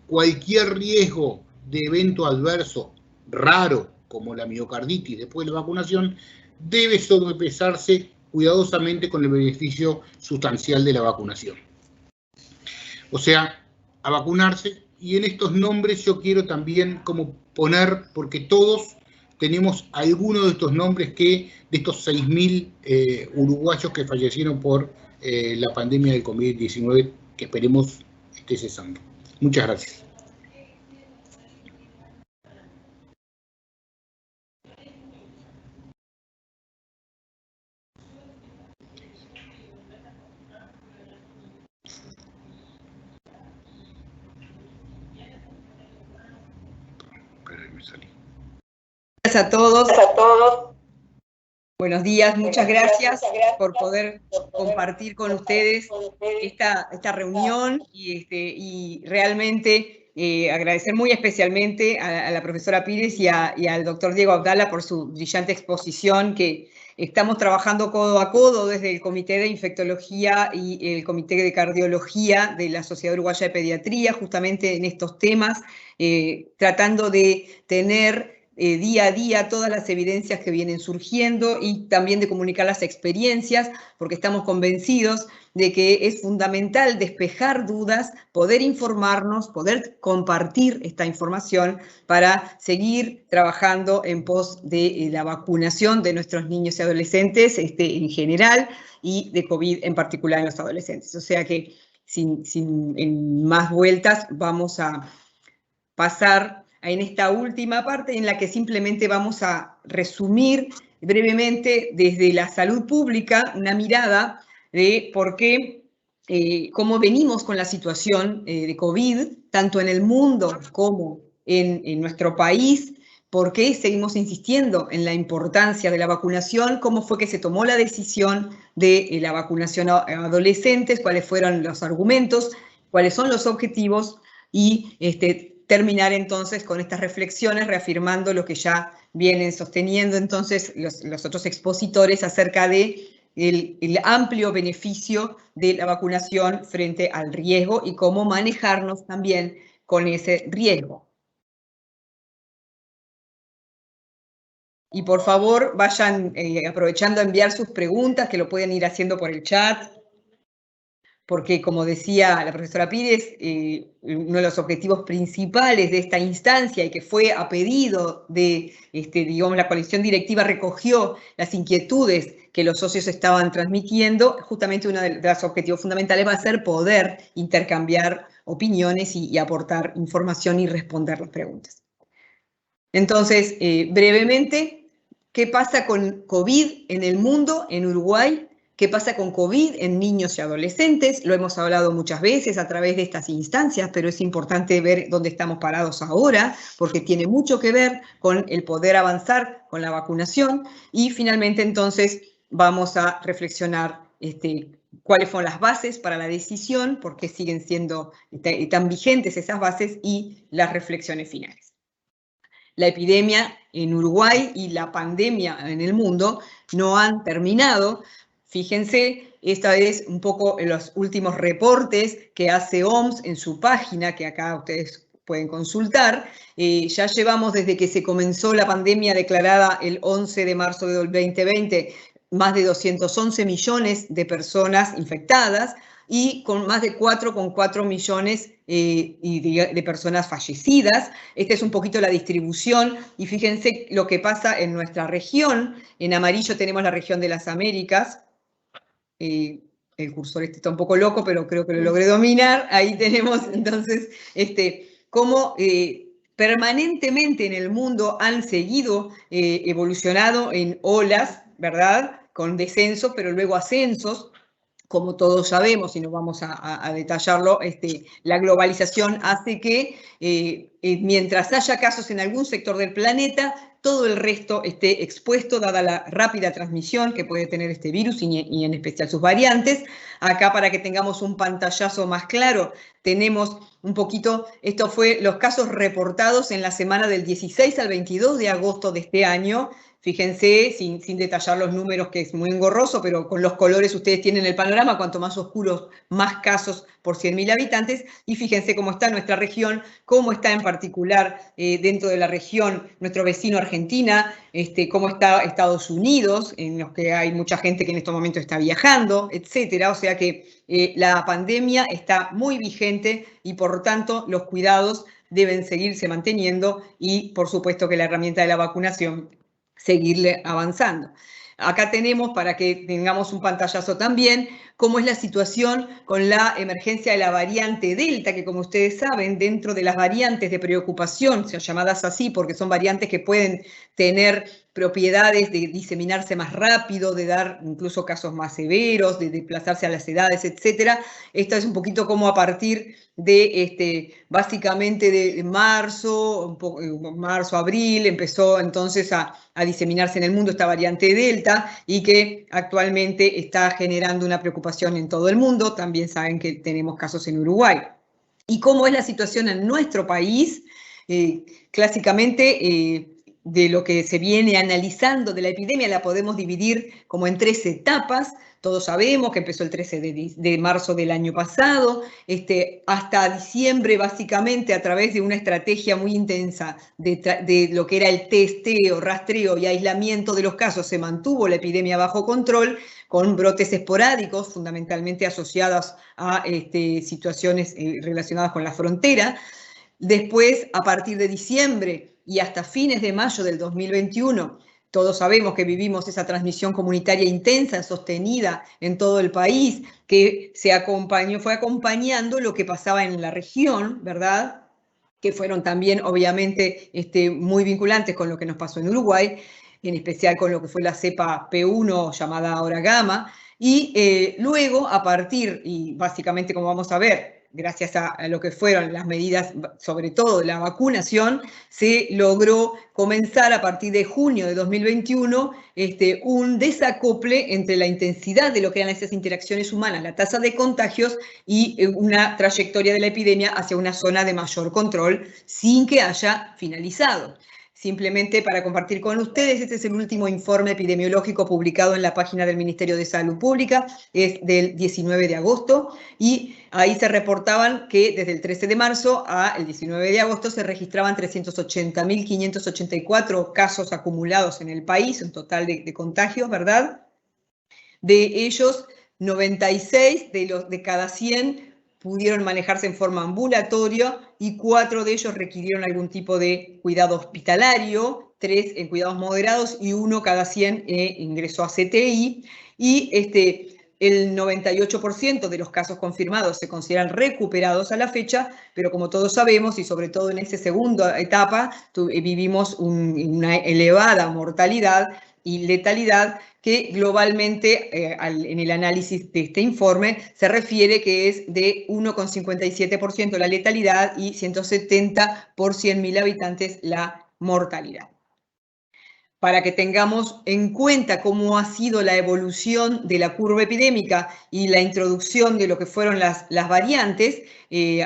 cualquier riesgo de evento adverso raro, como la miocarditis después de la vacunación, debe sobrepesarse cuidadosamente con el beneficio sustancial de la vacunación. O sea, a vacunarse. Y en estos nombres yo quiero también como poner, porque todos tenemos alguno de estos nombres de estos 6.000 uruguayos que fallecieron por la pandemia del COVID-19, que esperemos esté cesando. Muchas gracias. Gracias a todos. Buenos días, muchas gracias por poder compartir con ustedes esta reunión y realmente agradecer muy especialmente a la profesora Pires y al doctor Diego Abdala por su brillante exposición, que estamos trabajando codo a codo desde el Comité de Infectología y el Comité de Cardiología de la Sociedad Uruguaya de Pediatría, justamente en estos temas, tratando de tener día a día todas las evidencias que vienen surgiendo y también de comunicar las experiencias, porque estamos convencidos de que es fundamental despejar dudas, poder informarnos, poder compartir esta información para seguir trabajando en pos de la vacunación de nuestros niños y adolescentes en general y de COVID en particular en los adolescentes. O sea que sin más vueltas vamos a pasar en esta última parte en la que simplemente vamos a resumir brevemente desde la salud pública una mirada de por qué, cómo venimos con la situación de COVID, tanto en el mundo como en nuestro país, por qué seguimos insistiendo en la importancia de la vacunación, cómo fue que se tomó la decisión de la vacunación a adolescentes, cuáles fueron los argumentos, cuáles son los objetivos y terminar entonces con estas reflexiones reafirmando lo que ya vienen sosteniendo entonces los otros expositores acerca de el amplio beneficio de la vacunación frente al riesgo y cómo manejarnos también con ese riesgo. Y por favor vayan aprovechando a enviar sus preguntas, que lo pueden ir haciendo por el chat, porque como decía la profesora Pires, uno de los objetivos principales de esta instancia y que fue a pedido de, digamos, la coalición directiva recogió las inquietudes que los socios estaban transmitiendo, justamente uno de los objetivos fundamentales va a ser poder intercambiar opiniones y aportar información y responder las preguntas. Entonces, brevemente, ¿qué pasa con COVID en el mundo, en Uruguay? ¿Qué pasa con COVID en niños y adolescentes? Lo hemos hablado muchas veces a través de estas instancias, pero es importante ver dónde estamos parados ahora, porque tiene mucho que ver con el poder avanzar con la vacunación. Y finalmente, entonces, vamos a reflexionar cuáles fueron las bases para la decisión, por qué siguen siendo tan vigentes esas bases y las reflexiones finales. La epidemia en Uruguay y la pandemia en el mundo no han terminado. Fíjense, esta es un poco en los últimos reportes que hace OMS en su página, que acá ustedes pueden consultar. Ya llevamos desde que se comenzó la pandemia declarada el 11 de marzo de 2020, más de 211 millones de personas infectadas y con más de 4,4 millones de personas fallecidas. Esta es un poquito la distribución y fíjense lo que pasa en nuestra región. En amarillo tenemos la región de las Américas, el cursor este está un poco loco, pero creo que lo logré dominar. Ahí tenemos entonces cómo permanentemente en el mundo han seguido evolucionado en olas, ¿verdad? Con descensos, pero luego ascensos. Como todos sabemos, y no vamos a detallarlo, la globalización hace que mientras haya casos en algún sector del planeta, todo el resto esté expuesto, dada la rápida transmisión que puede tener este virus y en especial sus variantes. Acá, para que tengamos un pantallazo más claro, tenemos un poquito, esto fue los casos reportados en la semana del 16 al 22 de agosto de este año. Fíjense, sin detallar los números, que es muy engorroso, pero con los colores ustedes tienen el panorama, cuanto más oscuros, más casos por 100.000 habitantes, y fíjense cómo está nuestra región, cómo está en particular dentro de la región nuestro vecino Argentina, cómo está Estados Unidos, en los que hay mucha gente que en estos momentos está viajando, etcétera. O sea que la pandemia está muy vigente y por tanto los cuidados deben seguirse manteniendo y por supuesto que la herramienta de la vacunación seguirle avanzando. Acá tenemos, para que tengamos un pantallazo también, cómo es la situación con la emergencia de la variante Delta, que como ustedes saben, dentro de las variantes de preocupación, sean llamadas así porque son variantes que pueden tener propiedades de diseminarse más rápido, de dar incluso casos más severos, de desplazarse a las edades, etcétera. Esto es un poquito como a partir de, básicamente de marzo, abril, empezó entonces a diseminarse en el mundo esta variante Delta y que actualmente está generando una preocupación en todo el mundo. También saben que tenemos casos en Uruguay. ¿Y cómo es la situación en nuestro país? Clásicamente, de lo que se viene analizando de la epidemia, la podemos dividir como en 3 etapas. Todos sabemos que empezó el 13 de marzo del año pasado, hasta diciembre, básicamente a través de una estrategia muy intensa de lo que era el testeo, rastreo y aislamiento de los casos, se mantuvo la epidemia bajo control, con brotes esporádicos, fundamentalmente asociados a situaciones relacionadas con la frontera. Después, a partir de diciembre y hasta fines de mayo del 2021, todos sabemos que vivimos esa transmisión comunitaria intensa, sostenida en todo el país, que fue acompañando lo que pasaba en la región, ¿verdad? Que fueron también, obviamente, muy vinculantes con lo que nos pasó en Uruguay, en especial con lo que fue la cepa P1, llamada ahora Gamma. Y luego, a partir, y básicamente como vamos a ver, gracias a lo que fueron las medidas, sobre todo la vacunación, se logró comenzar a partir de junio de 2021 un desacople entre la intensidad de lo que eran esas interacciones humanas, la tasa de contagios y una trayectoria de la epidemia hacia una zona de mayor control sin que haya finalizado. Simplemente para compartir con ustedes, este es el último informe epidemiológico publicado en la página del Ministerio de Salud Pública, es del 19 de agosto, y ahí se reportaban que desde el 13 de marzo al 19 de agosto se registraban 380.584 casos acumulados en el país, un total de contagios, ¿verdad? De ellos, 96 de cada 100 pudieron manejarse en forma ambulatoria y 4 de ellos requirieron algún tipo de cuidado hospitalario, 3 en cuidados moderados y 1 cada 100 ingresó a CTI. Y el 98% de los casos confirmados se consideran recuperados a la fecha, pero como todos sabemos, y sobre todo en esa segunda etapa, vivimos una elevada mortalidad y letalidad que globalmente en el análisis de este informe se refiere que es de 1,57% la letalidad y 170 por 100.000 habitantes la mortalidad. Para que tengamos en cuenta cómo ha sido la evolución de la curva epidémica y la introducción de lo que fueron las variantes,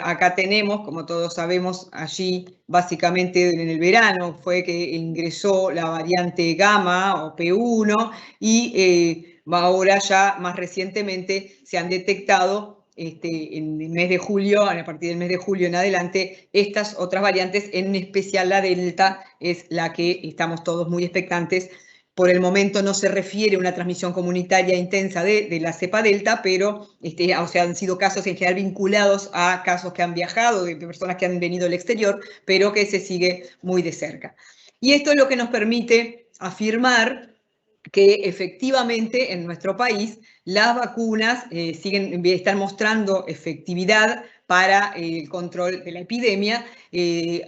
acá tenemos, como todos sabemos, allí básicamente en el verano fue que ingresó la variante Gamma o P1 y ahora ya más recientemente se han detectado en el mes de julio, a partir del mes de julio en adelante, estas otras variantes, en especial la Delta, es la que estamos todos muy expectantes. Por el momento no se refiere a una transmisión comunitaria intensa de la cepa Delta, pero o sea, han sido casos en general vinculados a casos que han viajado, de personas que han venido del exterior, pero que se sigue muy de cerca. Y esto es lo que nos permite afirmar que efectivamente en nuestro país las vacunas están mostrando efectividad para el control de la epidemia.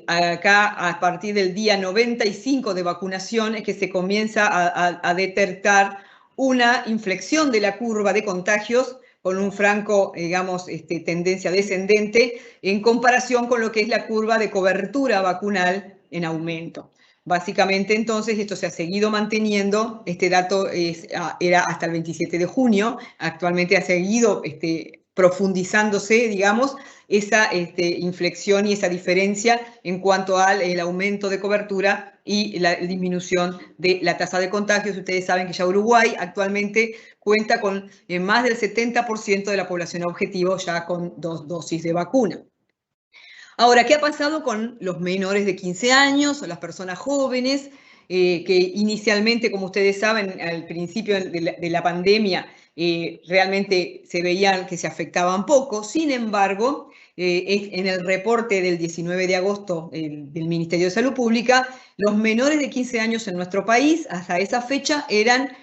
Acá, a partir del día 95 de vacunación, es que se comienza a detectar una inflexión de la curva de contagios con un franco, digamos, tendencia descendente en comparación con lo que es la curva de cobertura vacunal en aumento. Básicamente, entonces, esto se ha seguido manteniendo. Este dato era hasta el 27 de junio. Actualmente ha seguido profundizándose, digamos, esa inflexión y esa diferencia en cuanto al aumento de cobertura y la disminución de la tasa de contagios. Ustedes saben que ya Uruguay actualmente cuenta con más del 70% de la población objetivo ya con 2 dosis de vacuna. Ahora, ¿qué ha pasado con los menores de 15 años o las personas jóvenes que inicialmente, como ustedes saben, al principio de la pandemia realmente se veían que se afectaban poco? Sin embargo, en el reporte del 19 de agosto del Ministerio de Salud Pública, los menores de 15 años en nuestro país hasta esa fecha eran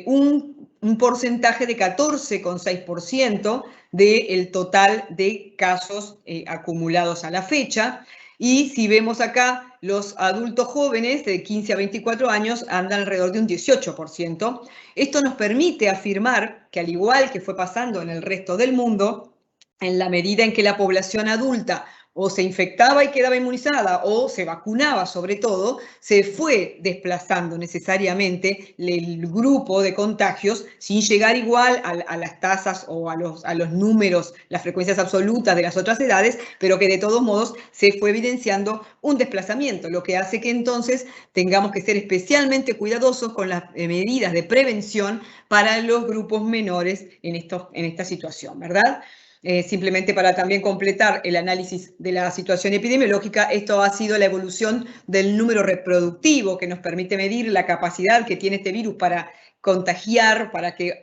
un porcentaje de 14,6% del total de casos acumulados a la fecha. Y si vemos acá, los adultos jóvenes de 15 a 24 años andan alrededor de un 18%. Esto nos permite afirmar que, al igual que fue pasando en el resto del mundo, en la medida en que la población adulta o se infectaba y quedaba inmunizada o se vacunaba, sobre todo, se fue desplazando necesariamente el grupo de contagios sin llegar igual a las tasas o a los números, las frecuencias absolutas de las otras edades, pero que de todos modos se fue evidenciando un desplazamiento, lo que hace que entonces tengamos que ser especialmente cuidadosos con las medidas de prevención para los grupos menores en esta situación, ¿verdad? Simplemente para también completar el análisis de la situación epidemiológica, esto ha sido la evolución del número reproductivo que nos permite medir la capacidad que tiene este virus para contagiar, para que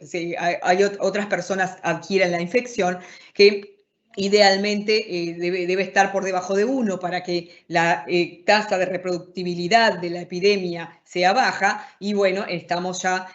otras personas adquieran la infección, que idealmente debe estar por debajo de 1 para que la tasa de reproductibilidad de la epidemia sea baja. Y bueno, estamos ya,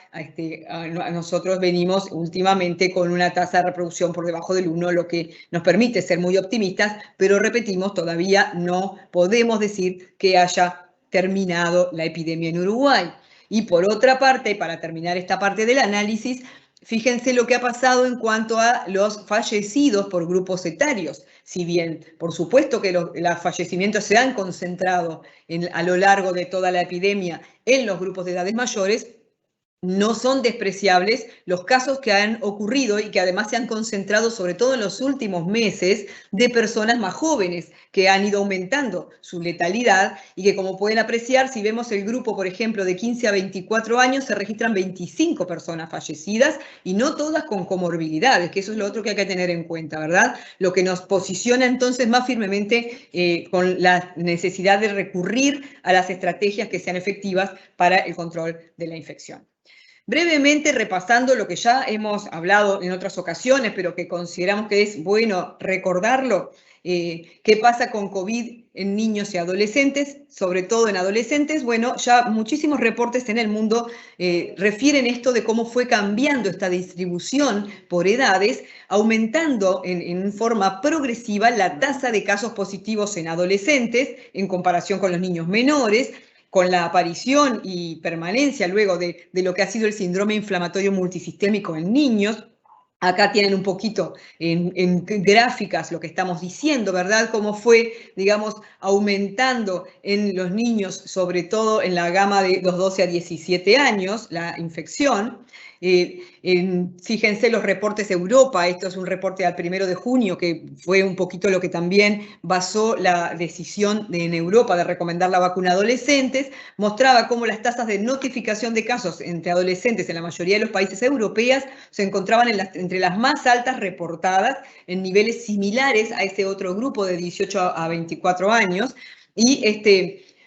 nosotros venimos últimamente con una tasa de reproducción por debajo del 1, lo que nos permite ser muy optimistas, pero repetimos, todavía no podemos decir que haya terminado la epidemia en Uruguay. Y por otra parte, para terminar esta parte del análisis, fíjense lo que ha pasado en cuanto a los fallecidos por grupos etarios. Si bien, por supuesto que los fallecimientos se han concentrado a lo largo de toda la epidemia en los grupos de edades mayores, no son despreciables los casos que han ocurrido y que además se han concentrado, sobre todo en los últimos meses, de personas más jóvenes que han ido aumentando su letalidad y que, como pueden apreciar, si vemos el grupo, por ejemplo, de 15 a 24 años, se registran 25 personas fallecidas y no todas con comorbilidades, que eso es lo otro que hay que tener en cuenta, ¿verdad? Lo que nos posiciona entonces más firmemente con la necesidad de recurrir a las estrategias que sean efectivas para el control de la infección. Brevemente repasando lo que ya hemos hablado en otras ocasiones, pero que consideramos que es bueno recordarlo, ¿qué pasa con COVID en niños y adolescentes? Sobre todo en adolescentes, bueno, ya muchísimos reportes en el mundo refieren esto de cómo fue cambiando esta distribución por edades, aumentando en forma progresiva la tasa de casos positivos en adolescentes en comparación con los niños menores, con la aparición y permanencia luego de lo que ha sido el síndrome inflamatorio multisistémico en niños. Acá tienen un poquito en gráficas lo que estamos diciendo, ¿verdad? Cómo fue, digamos, aumentando en los niños, sobre todo en la gama de los 12 a 17 años, la infección. Fíjense los reportes de Europa, esto es un reporte al 1 de junio, que fue un poquito lo que también basó la decisión en Europa de recomendar la vacuna a adolescentes, mostraba cómo las tasas de notificación de casos entre adolescentes en la mayoría de los países europeos se encontraban entre las más altas reportadas, en niveles similares a ese otro grupo de 18 a 24 años, y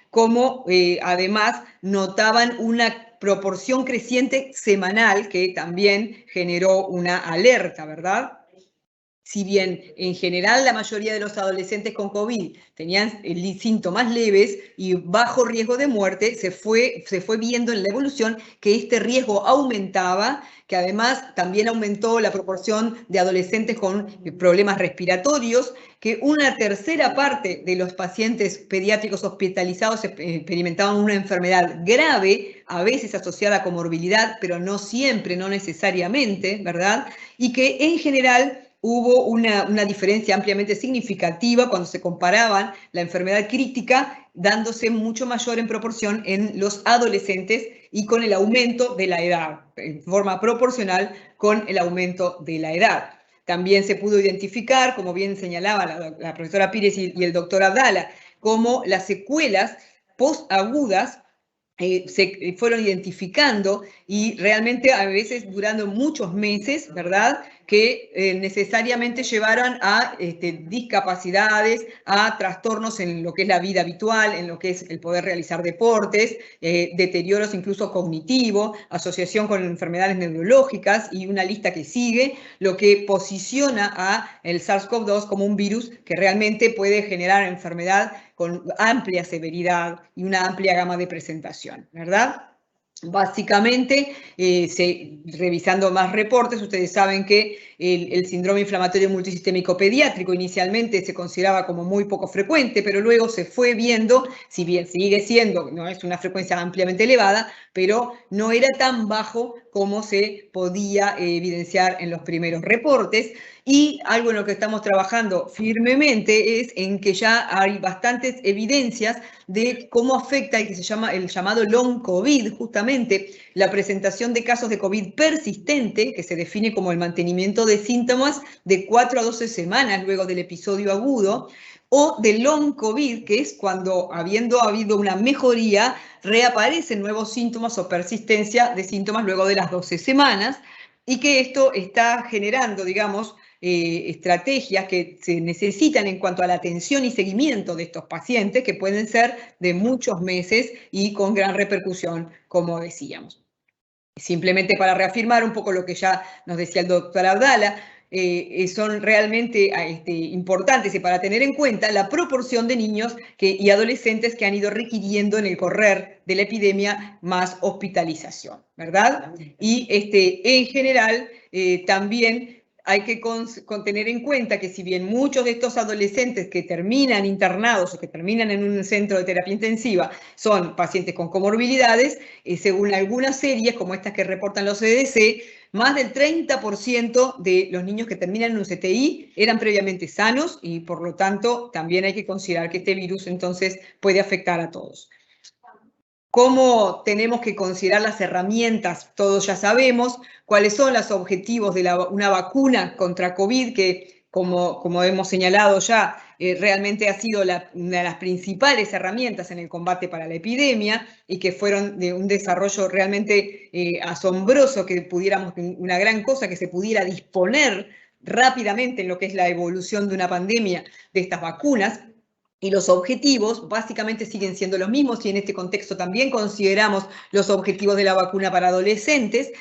como además notaban una proporción creciente semanal que también generó una alerta, ¿verdad? si bien en general la mayoría de los adolescentes con COVID tenían síntomas leves y bajo riesgo de muerte, se fue viendo en la evolución que este riesgo aumentaba, que además también aumentó la proporción de adolescentes con problemas respiratorios, que una tercera parte de los pacientes pediátricos hospitalizados experimentaban una enfermedad grave, a veces asociada a comorbilidad, pero no siempre, no necesariamente, ¿verdad? Y que en general hubo una diferencia ampliamente significativa cuando se comparaban la enfermedad crítica, dándose mucho mayor en proporción en los adolescentes y con el aumento de la edad, en forma proporcional con el aumento de la edad. También se pudo identificar, como bien señalaba la profesora Pires y el doctor Abdala, como las secuelas postagudas se fueron identificando y realmente a veces durando muchos meses, ¿verdad?, que necesariamente llevaron a discapacidades, a trastornos en lo que es la vida habitual, en lo que es el poder realizar deportes, deterioros incluso cognitivo, asociación con enfermedades neurológicas y una lista que sigue, lo que posiciona a el SARS-CoV-2 como un virus que realmente puede generar enfermedad con amplia severidad y una amplia gama de presentación, ¿verdad? Básicamente, revisando más reportes, ustedes saben que el síndrome inflamatorio multisistémico pediátrico inicialmente se consideraba como muy poco frecuente, pero luego se fue viendo, si bien sigue siendo, no es una frecuencia ampliamente elevada, pero no era tan bajo como se podía evidenciar en los primeros reportes. Y algo en lo que estamos trabajando firmemente es en que ya hay bastantes evidencias de cómo afecta el que se llama el llamado long COVID, justamente la presentación de casos de COVID persistente, que se define como el mantenimiento de síntomas de 4 a 12 semanas luego del episodio agudo, o de long COVID, que es cuando, habiendo habido una mejoría, reaparecen nuevos síntomas o persistencia de síntomas luego de las 12 semanas, y que esto está generando, digamos, estrategias que se necesitan en cuanto a la atención y seguimiento de estos pacientes, que pueden ser de muchos meses y con gran repercusión, como decíamos. Simplemente para reafirmar un poco lo que ya nos decía el doctor Abdala, son realmente importantes y para tener en cuenta la proporción de niños y adolescentes que han ido requiriendo en el correr de la epidemia más hospitalización, ¿verdad? Y en general también hay que tener en cuenta que si bien muchos de estos adolescentes que terminan internados o que terminan en un centro de terapia intensiva son pacientes con comorbilidades, según algunas series como estas que reportan los CDC, más del 30% de los niños que terminan en un CTI eran previamente sanos y por lo tanto también hay que considerar que este virus entonces puede afectar a todos. ¿Cómo tenemos que considerar las herramientas? Todos ya sabemos cuáles son los objetivos de una vacuna contra COVID, que como hemos señalado ya, realmente ha sido una de las principales herramientas en el combate para la epidemia y que fueron de un desarrollo realmente asombroso, que pudiéramos, una gran cosa que se pudiera disponer rápidamente en lo que es la evolución de una pandemia de estas vacunas. Y los objetivos básicamente siguen siendo los mismos y en este contexto también consideramos los objetivos de la vacuna para adolescentes,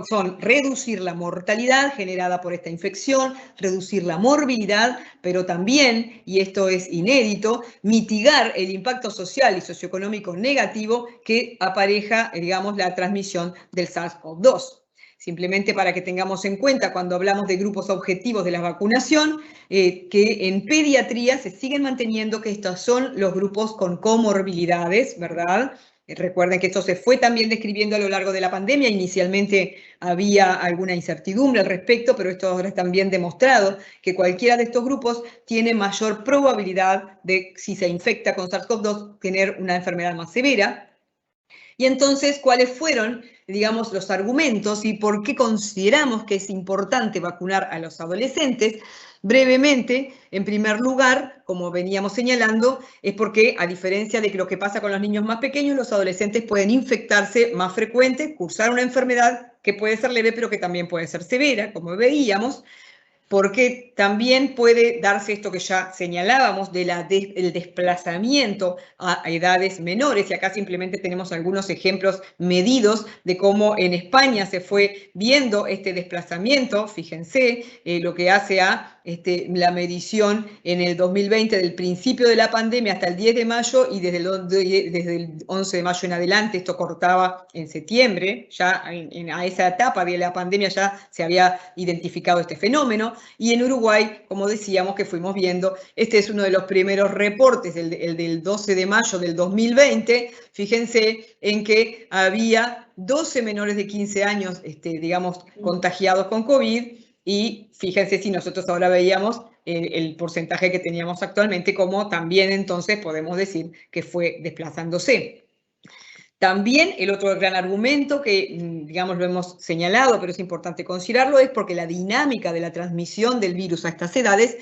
son reducir la mortalidad generada por esta infección, reducir la morbilidad, pero también, y esto es inédito, mitigar el impacto social y socioeconómico negativo que apareja, digamos, la transmisión del SARS-CoV-2. Simplemente para que tengamos en cuenta cuando hablamos de grupos objetivos de la vacunación, que en pediatría se siguen manteniendo que estos son los grupos con comorbilidades, ¿verdad? Recuerden que esto se fue también describiendo a lo largo de la pandemia. Inicialmente había alguna incertidumbre al respecto, pero esto ahora es también demostrado que cualquiera de estos grupos tiene mayor probabilidad de, si se infecta con SARS-CoV-2, tener una enfermedad más severa. Y entonces, ¿cuáles fueron, digamos, los argumentos y por qué consideramos que es importante vacunar a los adolescentes? Brevemente, en primer lugar, como veníamos señalando, es porque, a diferencia de lo que pasa con los niños más pequeños, los adolescentes pueden infectarse más frecuente, cursar una enfermedad que puede ser leve, pero que también puede ser severa, como veíamos. porque también puede darse esto que ya señalábamos del desplazamiento a edades menores, y acá simplemente tenemos algunos ejemplos medidos de cómo en España se fue viendo este desplazamiento. Fíjense lo que hace a la medición en el 2020 del principio de la pandemia hasta el 10 de mayo, y desde el 11 de mayo en adelante, esto cortaba en septiembre, ya a esa etapa de la pandemia ya se había identificado este fenómeno. Y en Uruguay, como decíamos, que fuimos viendo, este es uno de los primeros reportes, el del 12 de mayo del 2020, fíjense en que había 12 menores de 15 años, digamos, contagiados con COVID, y fíjense si nosotros ahora veíamos el porcentaje que teníamos actualmente, como también entonces podemos decir que fue desplazándose. También el otro gran argumento que, digamos, lo hemos señalado, pero es importante considerarlo, es porque la dinámica de la transmisión del virus a estas edades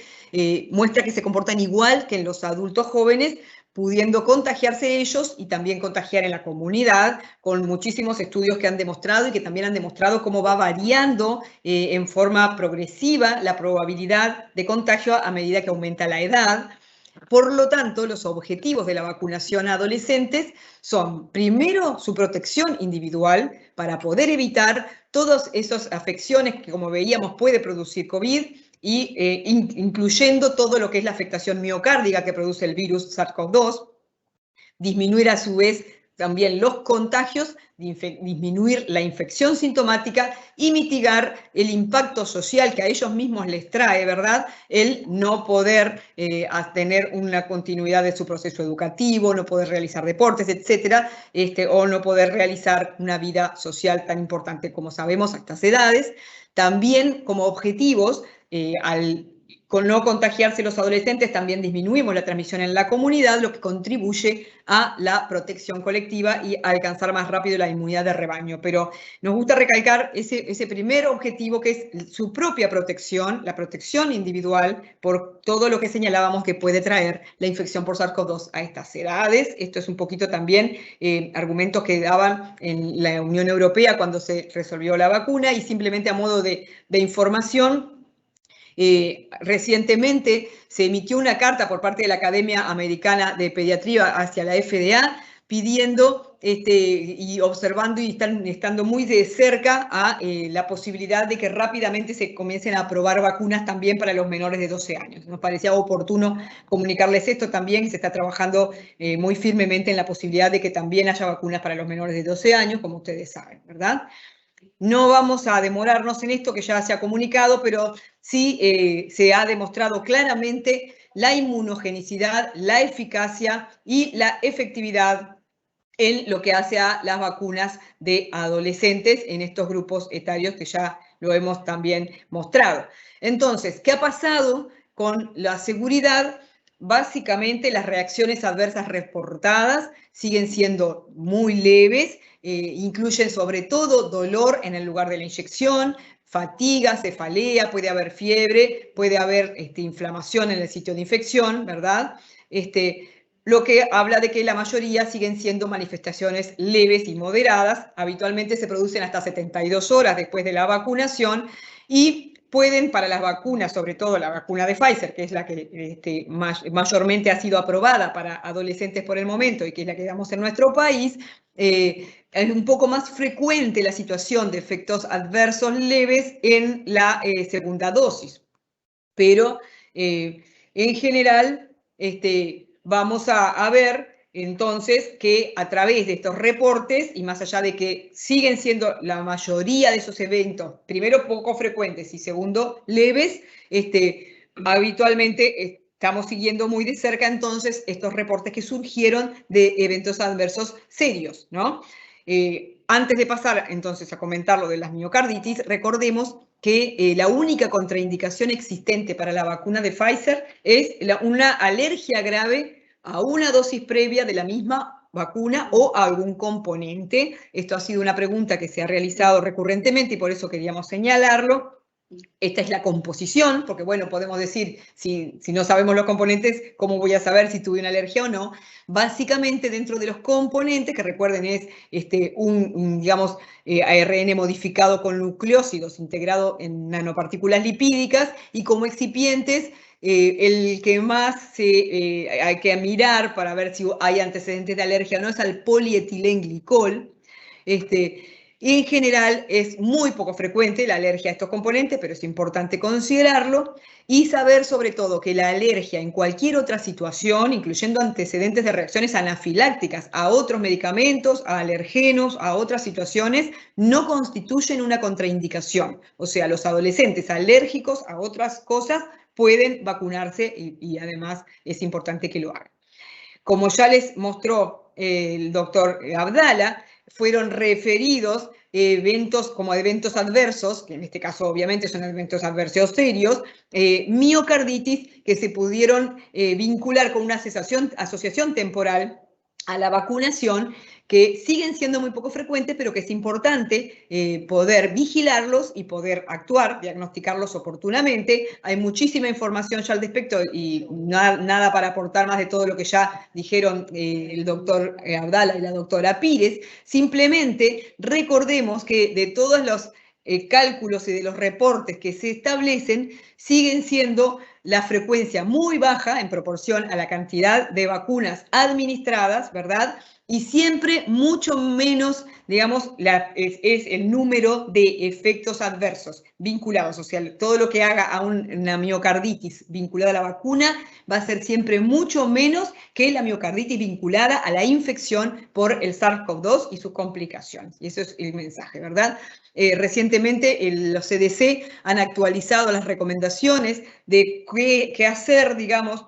muestra que se comportan igual que en los adultos jóvenes, pudiendo contagiarse ellos y también contagiar en la comunidad, con muchísimos estudios que han demostrado y que también han demostrado cómo va variando en forma progresiva la probabilidad de contagio a medida que aumenta la edad. Por lo tanto, los objetivos de la vacunación a adolescentes son, primero, su protección individual para poder evitar todas esas afecciones que, como veíamos, puede producir COVID, y incluyendo todo lo que es la afectación miocárdica que produce el virus SARS-CoV-2, disminuir a su vez también los contagios, disminuir la infección sintomática y mitigar el impacto social que a ellos mismos les trae, ¿verdad? El no poder tener una continuidad de su proceso educativo, no poder realizar deportes, etcétera, o no poder realizar una vida social tan importante como sabemos a estas edades. También como objetivos, con no contagiarse los adolescentes, también disminuimos la transmisión en la comunidad, lo que contribuye a la protección colectiva y a alcanzar más rápido la inmunidad de rebaño. Pero nos gusta recalcar ese primer objetivo, que es su propia protección, la protección individual, por todo lo que señalábamos que puede traer la infección por SARS-CoV-2 a estas edades. Esto es un poquito también argumentos que daban en la Unión Europea cuando se resolvió la vacuna, y simplemente a modo de información, recientemente se emitió una carta por parte de la Academia Americana de Pediatría hacia la FDA pidiendo y observando y estando muy de cerca a la posibilidad de que rápidamente se comiencen a aprobar vacunas también para los menores de 12 años. Nos parecía oportuno comunicarles esto también, y se está trabajando muy firmemente en la posibilidad de que también haya vacunas para los menores de 12 años, como ustedes saben, ¿verdad? No vamos a demorarnos en esto que ya se ha comunicado, pero sí se ha demostrado claramente la inmunogenicidad, la eficacia y la efectividad en lo que hace a las vacunas de adolescentes en estos grupos etarios que ya lo hemos también mostrado. Entonces, ¿qué ha pasado con la seguridad? Básicamente, las reacciones adversas reportadas siguen siendo muy leves, incluyen sobre todo dolor en el lugar de la inyección, fatiga, cefalea, puede haber fiebre, puede haber inflamación en el sitio de infección, ¿verdad? Lo que habla de que la mayoría siguen siendo manifestaciones leves y moderadas. Habitualmente se producen hasta 72 horas después de la vacunación, y pueden, para las vacunas, sobre todo la vacuna de Pfizer, que es la que mayormente ha sido aprobada para adolescentes por el momento y que es la que damos en nuestro país, es un poco más frecuente la situación de efectos adversos leves en la segunda dosis. Pero en general vamos a ver entonces que a través de estos reportes, y más allá de que siguen siendo la mayoría de esos eventos, primero poco frecuentes y segundo leves, habitualmente estamos siguiendo muy de cerca entonces estos reportes que surgieron de eventos adversos serios, ¿no? Antes de pasar entonces a comentar lo de las miocarditis, recordemos que la única contraindicación existente para la vacuna de Pfizer es una alergia grave a una dosis previa de la misma vacuna o a algún componente. Esto ha sido una pregunta que se ha realizado recurrentemente y por eso queríamos señalarlo. Esta es la composición, porque bueno, podemos decir, si no sabemos los componentes, ¿cómo voy a saber si tuve una alergia o no? Básicamente, dentro de los componentes, que recuerden es digamos, ARN modificado con nucleósidos integrado en nanopartículas lipídicas, y como excipientes, el que más hay que mirar para ver si hay antecedentes de alergia o no es al polietilenglicol. En general es muy poco frecuente la alergia a estos componentes, pero es importante considerarlo y saber sobre todo que la alergia en cualquier otra situación, incluyendo antecedentes de reacciones anafilácticas a otros medicamentos, a alergenos, a otras situaciones, no constituyen una contraindicación. O sea, los adolescentes alérgicos a otras cosas pueden vacunarse y además es importante que lo hagan. Como ya les mostró el doctor Abdala, fueron referidos eventos como eventos adversos, que en este caso obviamente son eventos adversos serios, miocarditis que se pudieron vincular con una asociación temporal a la vacunación, que siguen siendo muy poco frecuentes, pero que es importante poder vigilarlos y poder actuar, diagnosticarlos oportunamente. Hay muchísima información ya al respecto y nada para aportar más de todo lo que ya dijeron el doctor Abdala y la doctora Pires. Simplemente recordemos que de todos los cálculos y de los reportes que se establecen, siguen siendo la frecuencia muy baja en proporción a la cantidad de vacunas administradas, ¿verdad? Y siempre mucho menos, digamos, es el número de efectos adversos vinculados. O sea, todo lo que haga a una miocarditis vinculada a la vacuna va a ser siempre mucho menos que la miocarditis vinculada a la infección por el SARS-CoV-2 y sus complicaciones. Y eso es el mensaje, ¿verdad? Recientemente los CDC han actualizado las recomendaciones de qué hacer, digamos,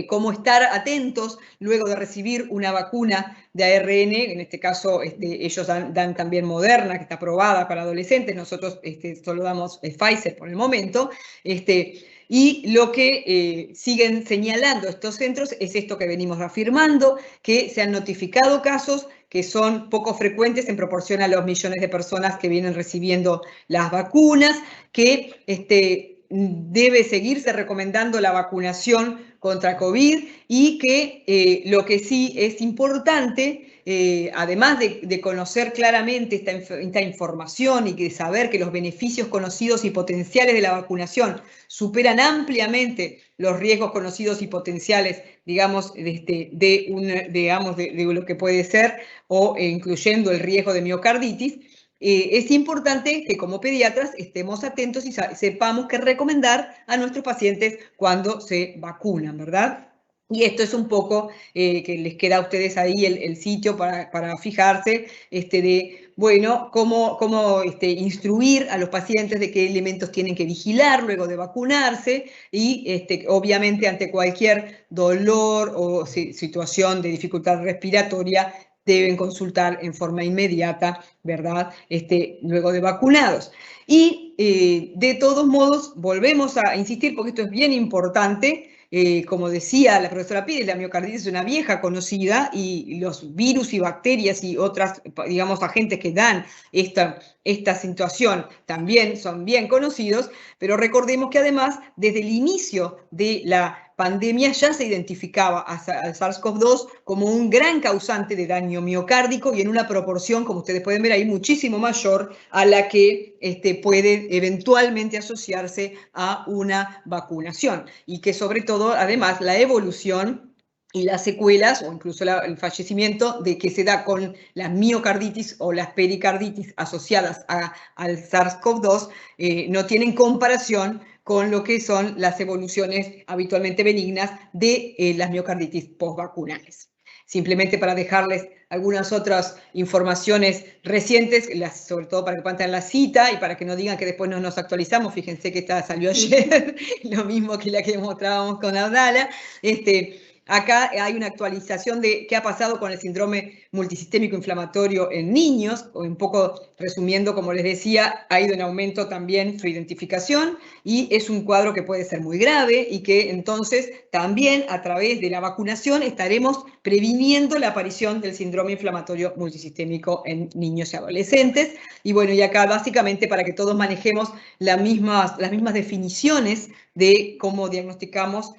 cómo estar atentos luego de recibir una vacuna de ARN, en este caso ellos dan también Moderna, que está aprobada para adolescentes, nosotros solo damos Pfizer por el momento, y lo que siguen señalando estos centros es esto que venimos afirmando, que se han notificado casos que son poco frecuentes en proporción a los millones de personas que vienen recibiendo las vacunas, que debe seguirse recomendando la vacunación contra COVID y que lo que sí es importante, además de conocer claramente esta información y de saber que los beneficios conocidos y potenciales de la vacunación superan ampliamente los riesgos conocidos y potenciales, digamos, de lo que puede ser, o incluyendo el riesgo de miocarditis, es importante que como pediatras estemos atentos y sepamos qué recomendar a nuestros pacientes cuando se vacunan, ¿verdad? Y esto es un poco que les queda a ustedes ahí el sitio para fijarse bueno, cómo instruir a los pacientes de qué elementos tienen que vigilar luego de vacunarse y obviamente ante cualquier dolor o situación de dificultad respiratoria deben consultar en forma inmediata, ¿verdad? Luego de vacunados. Y de todos modos, volvemos a insistir, porque esto es bien importante, como decía la profesora Pires, la miocarditis es una vieja conocida y los virus y bacterias y otras, digamos, agentes que dan esta situación también son bien conocidos, pero recordemos que además, desde el inicio de la pandemia ya se identificaba al SARS-CoV-2 como un gran causante de daño miocárdico y en una proporción, como ustedes pueden ver ahí, muchísimo mayor a la que puede eventualmente asociarse a una vacunación. Y que sobre todo, además, la evolución y las secuelas o incluso el fallecimiento de que se da con la miocarditis o las pericarditis asociadas al SARS-CoV-2 no tienen comparación con lo que son las evoluciones habitualmente benignas de las miocarditis postvacunales. Simplemente para dejarles algunas otras informaciones recientes, sobre todo para que puedan tener la cita y para que no digan que después no nos actualizamos. Fíjense que esta salió ayer, lo mismo que la que mostrábamos con Abdala. Acá hay una actualización de qué ha pasado con el síndrome multisistémico inflamatorio en niños, o un poco resumiendo, como les decía, ha ido en aumento también su identificación y es un cuadro que puede ser muy grave y que entonces también a través de la vacunación estaremos previniendo la aparición del síndrome inflamatorio multisistémico en niños y adolescentes. Y bueno, y acá básicamente para que todos manejemos las mismas definiciones de cómo diagnosticamos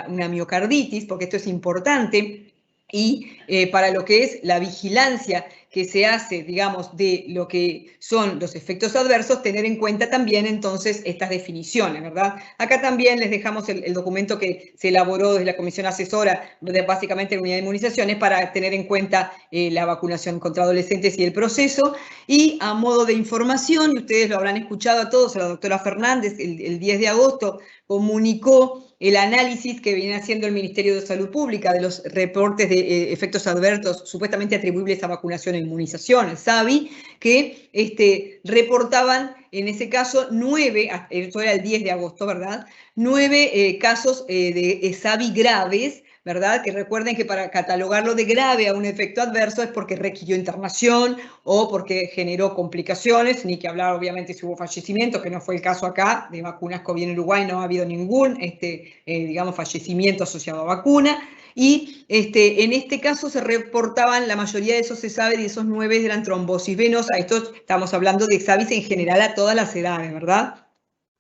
una miocarditis, porque esto es importante, y para lo que es la vigilancia que se hace, digamos, de lo que son los efectos adversos, tener en cuenta también entonces estas definiciones, ¿verdad? Acá también les dejamos el documento que se elaboró desde la Comisión Asesora, básicamente la Unidad de Inmunizaciones, para tener en cuenta la vacunación contra adolescentes y el proceso. Y a modo de información, y ustedes lo habrán escuchado a todos, la doctora Fernández el 10 de agosto comunicó el análisis que viene haciendo el Ministerio de Salud Pública de los reportes de efectos adversos supuestamente atribuibles a vacunación e inmunización, el SAVI, que reportaban en ese caso 9, esto era el 10 de agosto, ¿verdad? 9 casos de SAVI graves, ¿verdad? Que recuerden que para catalogarlo de grave a un efecto adverso es porque requirió internación o porque generó complicaciones, ni que hablar obviamente si hubo fallecimiento, que no fue el caso acá, de vacunas COVID en Uruguay no ha habido ningún, digamos, fallecimiento asociado a vacuna. Y en este caso se reportaban, la mayoría de esos se sabe, de esos 9 eran trombosis venosa. Esto estamos hablando de SAVIs en general a todas las edades, ¿verdad?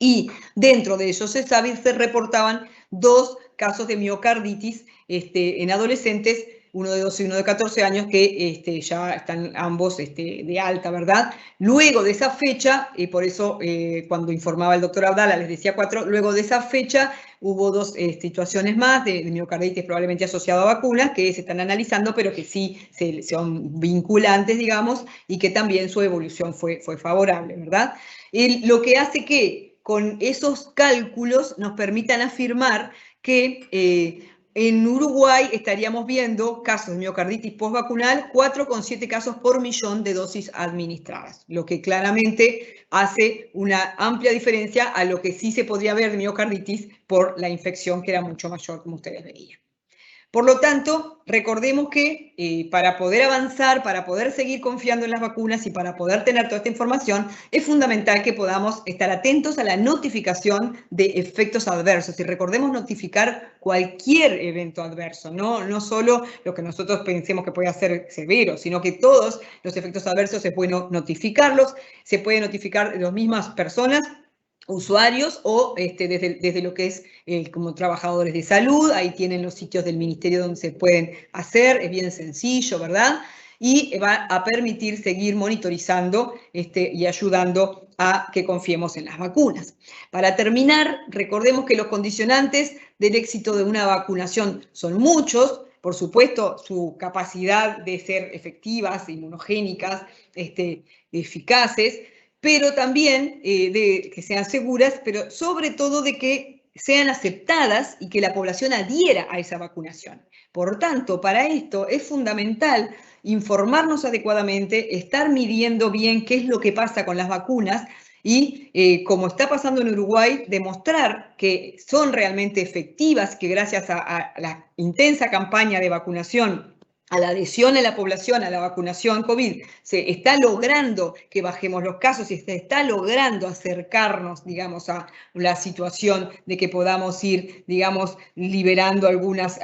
Y dentro de esos SAVIs se reportaban 2 casos de miocarditis en adolescentes, uno de 12 y uno de 14 años, que ya están ambos de alta, ¿verdad? Luego de esa fecha, y por eso cuando informaba el doctor Abdala les decía 4, luego de esa fecha hubo 2 situaciones más de miocarditis probablemente asociada a vacunas que se están analizando, pero que sí son vinculantes, digamos, y que también su evolución fue favorable, ¿verdad? Lo que hace que con esos cálculos nos permitan afirmar que en Uruguay estaríamos viendo casos de miocarditis postvacunal, 4,7 casos por millón de dosis administradas, lo que claramente hace una amplia diferencia a lo que sí se podría ver de miocarditis por la infección, que era mucho mayor, como ustedes veían. Por lo tanto, recordemos que para poder avanzar, para poder seguir confiando en las vacunas y para poder tener toda esta información, es fundamental que podamos estar atentos a la notificación de efectos adversos. Y recordemos notificar cualquier evento adverso, no solo lo que nosotros pensemos que puede ser severo, sino que todos los efectos adversos es bueno notificarlos. Se puede notificar de las mismas personas, usuarios o desde lo que es como trabajadores de salud. Ahí tienen los sitios del ministerio donde se pueden hacer, es bien sencillo, ¿verdad? Y va a permitir seguir monitorizando y ayudando a que confiemos en las vacunas. Para terminar, recordemos que los condicionantes del éxito de una vacunación son muchos. Por supuesto, su capacidad de ser efectivas, inmunogénicas, eficaces, pero también de que sean seguras, pero sobre todo de que sean aceptadas y que la población adhiera a esa vacunación. Por tanto, para esto es fundamental informarnos adecuadamente, estar midiendo bien qué es lo que pasa con las vacunas y, como está pasando en Uruguay, demostrar que son realmente efectivas, que gracias a la intensa campaña de vacunación, a la adhesión de la población a la vacunación COVID, se está logrando que bajemos los casos y se está logrando acercarnos, digamos, a la situación de que podamos ir, digamos, liberando algunas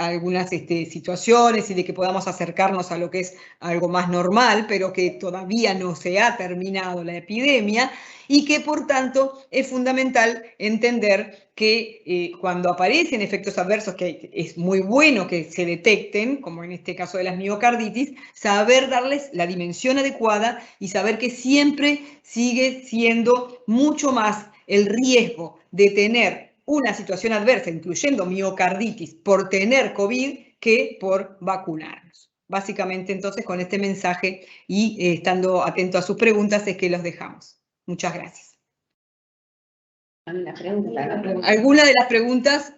situaciones y de que podamos acercarnos a lo que es algo más normal, pero que todavía no se ha terminado la epidemia y que, por tanto, es fundamental entender que cuando aparecen efectos adversos, que es muy bueno que se detecten, como en este caso de las miocarditis, saber darles la dimensión adecuada y saber que siempre sigue siendo mucho más el riesgo de tener una situación adversa, incluyendo miocarditis, por tener COVID que por vacunarnos. Básicamente, entonces, con este mensaje y estando atento a sus preguntas es que los dejamos. Muchas gracias. ¿Alguna de las preguntas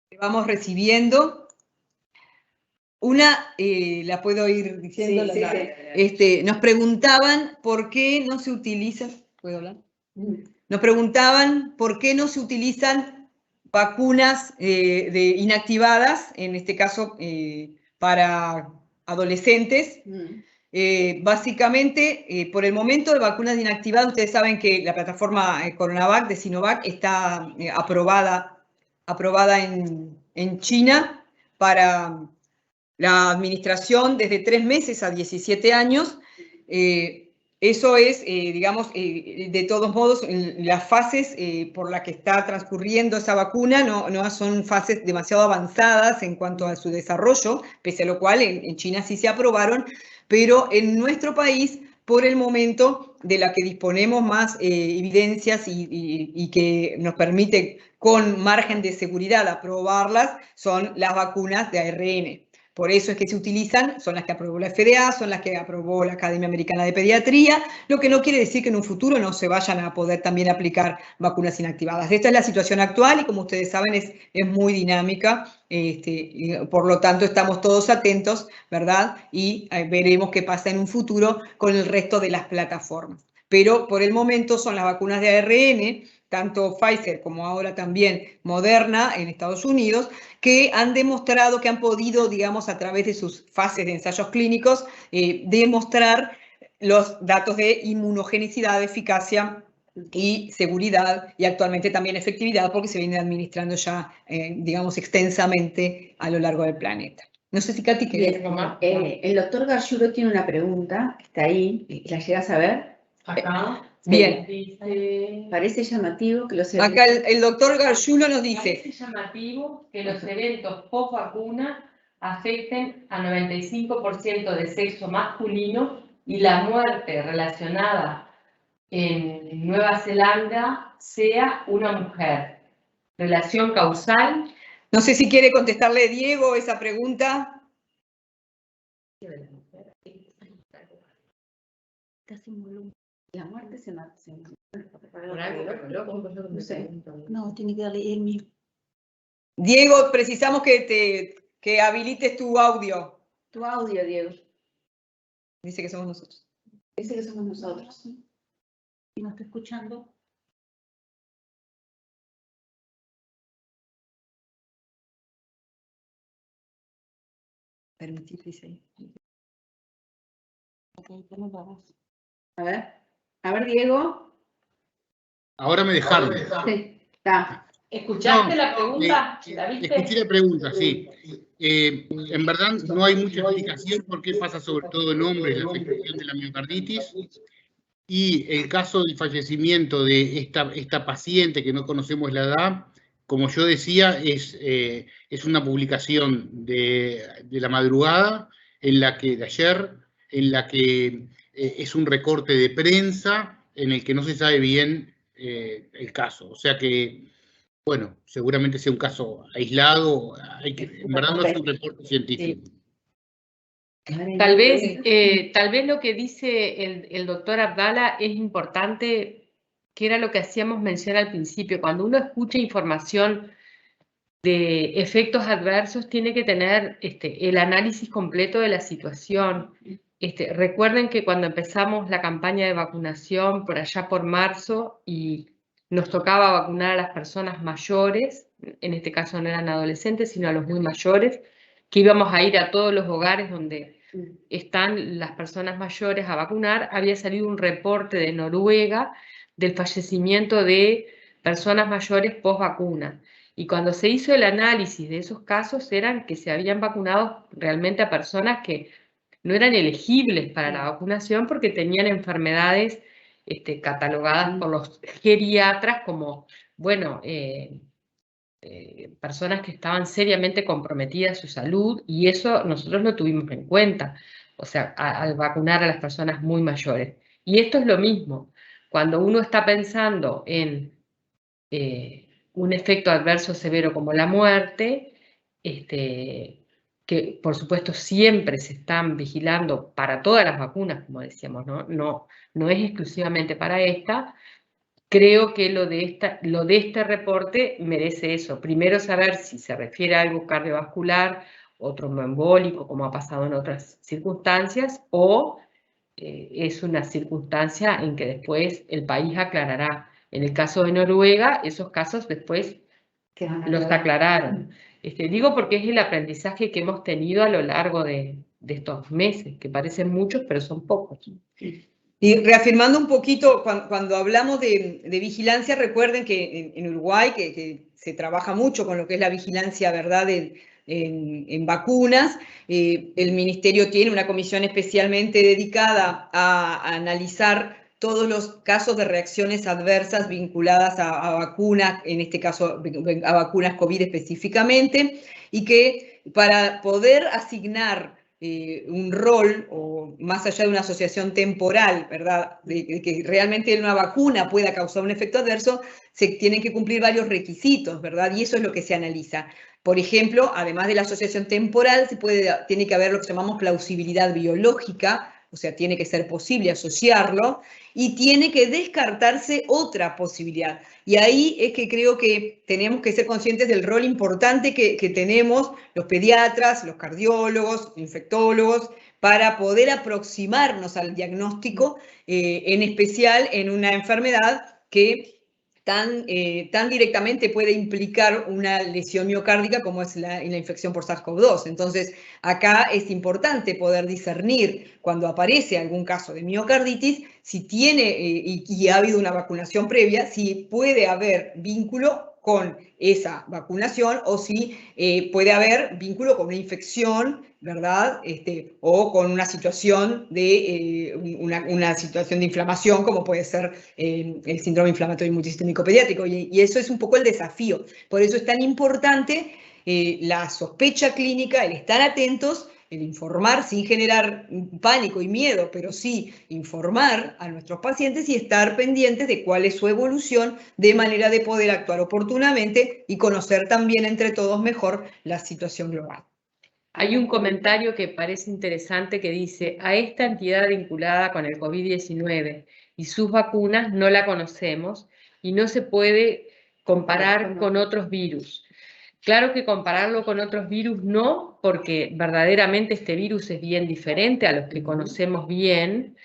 que vamos recibiendo? Una, la puedo ir diciendo. Sí. Nos preguntaban por qué no se utilizan. ¿Puedo hablar? Nos preguntaban por qué no se utilizan vacunas inactivadas, en este caso para adolescentes. Básicamente, por el momento de vacunas inactivadas, ustedes saben que la plataforma Coronavac de Sinovac está aprobada en China para la administración desde 3 meses a 17 años. Eso es, digamos, de todos modos, las fases por las que está transcurriendo esa vacuna no son fases demasiado avanzadas en cuanto a su desarrollo, pese a lo cual en China sí se aprobaron, pero en nuestro país, por el momento, de la que disponemos más evidencias y que nos permite con margen de seguridad aprobarlas, son las vacunas de ARN. Por eso es que se utilizan, son las que aprobó la FDA, son las que aprobó la Academia Americana de Pediatría, lo que no quiere decir que en un futuro no se vayan a poder también aplicar vacunas inactivadas. Esta es la situación actual y como ustedes saben es muy dinámica, y por lo tanto estamos todos atentos, ¿verdad? Y veremos qué pasa en un futuro con el resto de las plataformas. Pero por el momento son las vacunas de ARN, tanto Pfizer como ahora también Moderna en Estados Unidos, que han demostrado, que han podido, digamos, a través de sus fases de ensayos clínicos, demostrar los datos de inmunogenicidad, eficacia y seguridad, y actualmente también efectividad, porque se viene administrando ya, digamos, extensamente a lo largo del planeta. No sé si Katy querés. El doctor Gargiulo tiene una pregunta, que está ahí, ¿la llegas a ver? Acá. Bien. Dice, Parece llamativo que los acá el doctor Gargiulo nos dice. parece llamativo que los eventos post vacuna afecten a 95% de sexo masculino y la muerte relacionada en Nueva Zelanda sea una mujer. Relación causal. No sé si quiere contestarle Diego esa pregunta. La muerte se mata. No, tiene que darle el mío. Diego, precisamos que habilites tu audio. Tu audio, Diego. Dice que somos nosotros. Dice que somos nosotros. Si no está escuchando. Permitir, dice ahí. A ver, Diego. Ahora me dejaron. Sí, está. ¿Escuchaste la pregunta? ¿La viste? Escuché la pregunta, sí. En verdad no hay mucha explicación por qué pasa sobre todo en hombres la afectación de la miocarditis. Y el caso del fallecimiento de esta paciente que no conocemos la edad, como yo decía, es una publicación de la madrugada, de ayer, en la que es un recorte de prensa en el que no se sabe bien el caso. O sea que, bueno, seguramente sea un caso aislado, en verdad no es un reporte científico. Sí. Tal vez lo que dice el doctor Abdala es importante, que era lo que hacíamos mención al principio. Cuando uno escucha información de efectos adversos, tiene que tener el análisis completo de la situación. Recuerden que cuando empezamos la campaña de vacunación por allá por marzo y nos tocaba vacunar a las personas mayores, en este caso no eran adolescentes, sino a los muy mayores, que íbamos a ir a todos los hogares donde están las personas mayores a vacunar, había salido un reporte de Noruega del fallecimiento de personas mayores post vacuna. Y cuando se hizo el análisis de esos casos, eran que se habían vacunado realmente a personas que no eran elegibles para la vacunación porque tenían enfermedades catalogadas por los geriatras como, bueno, personas que estaban seriamente comprometidas su salud, y eso nosotros no tuvimos en cuenta, o sea, al vacunar a las personas muy mayores. Y esto es lo mismo, cuando uno está pensando en un efecto adverso severo como la muerte, que por supuesto siempre se están vigilando para todas las vacunas, como decíamos, no es exclusivamente para esta. Creo que lo de este reporte merece eso. Primero saber si se refiere a algo cardiovascular o tromboembólico, como ha pasado en otras circunstancias, o es una circunstancia en que después el país aclarará. En el caso de Noruega, esos casos después los aclararon. Digo porque es el aprendizaje que hemos tenido a lo largo de estos meses, que parecen muchos, pero son pocos. Y reafirmando un poquito, cuando hablamos de vigilancia, recuerden que en Uruguay que se trabaja mucho con lo que es la vigilancia, ¿verdad?, en vacunas. El Ministerio tiene una comisión especialmente dedicada a analizar todos los casos de reacciones adversas vinculadas a vacunas, en este caso a vacunas COVID específicamente, y que para poder asignar un rol, o más allá de una asociación temporal, ¿verdad?, de que realmente una vacuna pueda causar un efecto adverso, se tienen que cumplir varios requisitos, ¿verdad? Y eso es lo que se analiza. Por ejemplo, además de la asociación temporal, tiene que haber lo que llamamos plausibilidad biológica, o sea, tiene que ser posible asociarlo, y tiene que descartarse otra posibilidad. Y ahí es que creo que tenemos que ser conscientes del rol importante que tenemos los pediatras, los cardiólogos, infectólogos, para poder aproximarnos al diagnóstico, en especial en una enfermedad que tan directamente puede implicar una lesión miocárdica como es la infección por SARS-CoV-2. Entonces, acá es importante poder discernir cuando aparece algún caso de miocarditis, si tiene y ha habido una vacunación previa, si puede haber vínculo con esa vacunación o si puede haber vínculo con una infección, ¿verdad? O con una situación de una situación de inflamación, como puede ser el síndrome inflamatorio multisistémico pediátrico. Y eso es un poco el desafío. Por eso es tan importante la sospecha clínica, el estar atentos, el informar sin generar pánico y miedo, pero sí informar a nuestros pacientes y estar pendientes de cuál es su evolución, de manera de poder actuar oportunamente y conocer también entre todos mejor la situación global. Hay un comentario que parece interesante que dice: a esta entidad vinculada con el COVID-19 y sus vacunas no la conocemos y no se puede comparar con otros virus. Claro que compararlo con otros virus no, porque verdaderamente este virus es bien diferente a los que conocemos bien,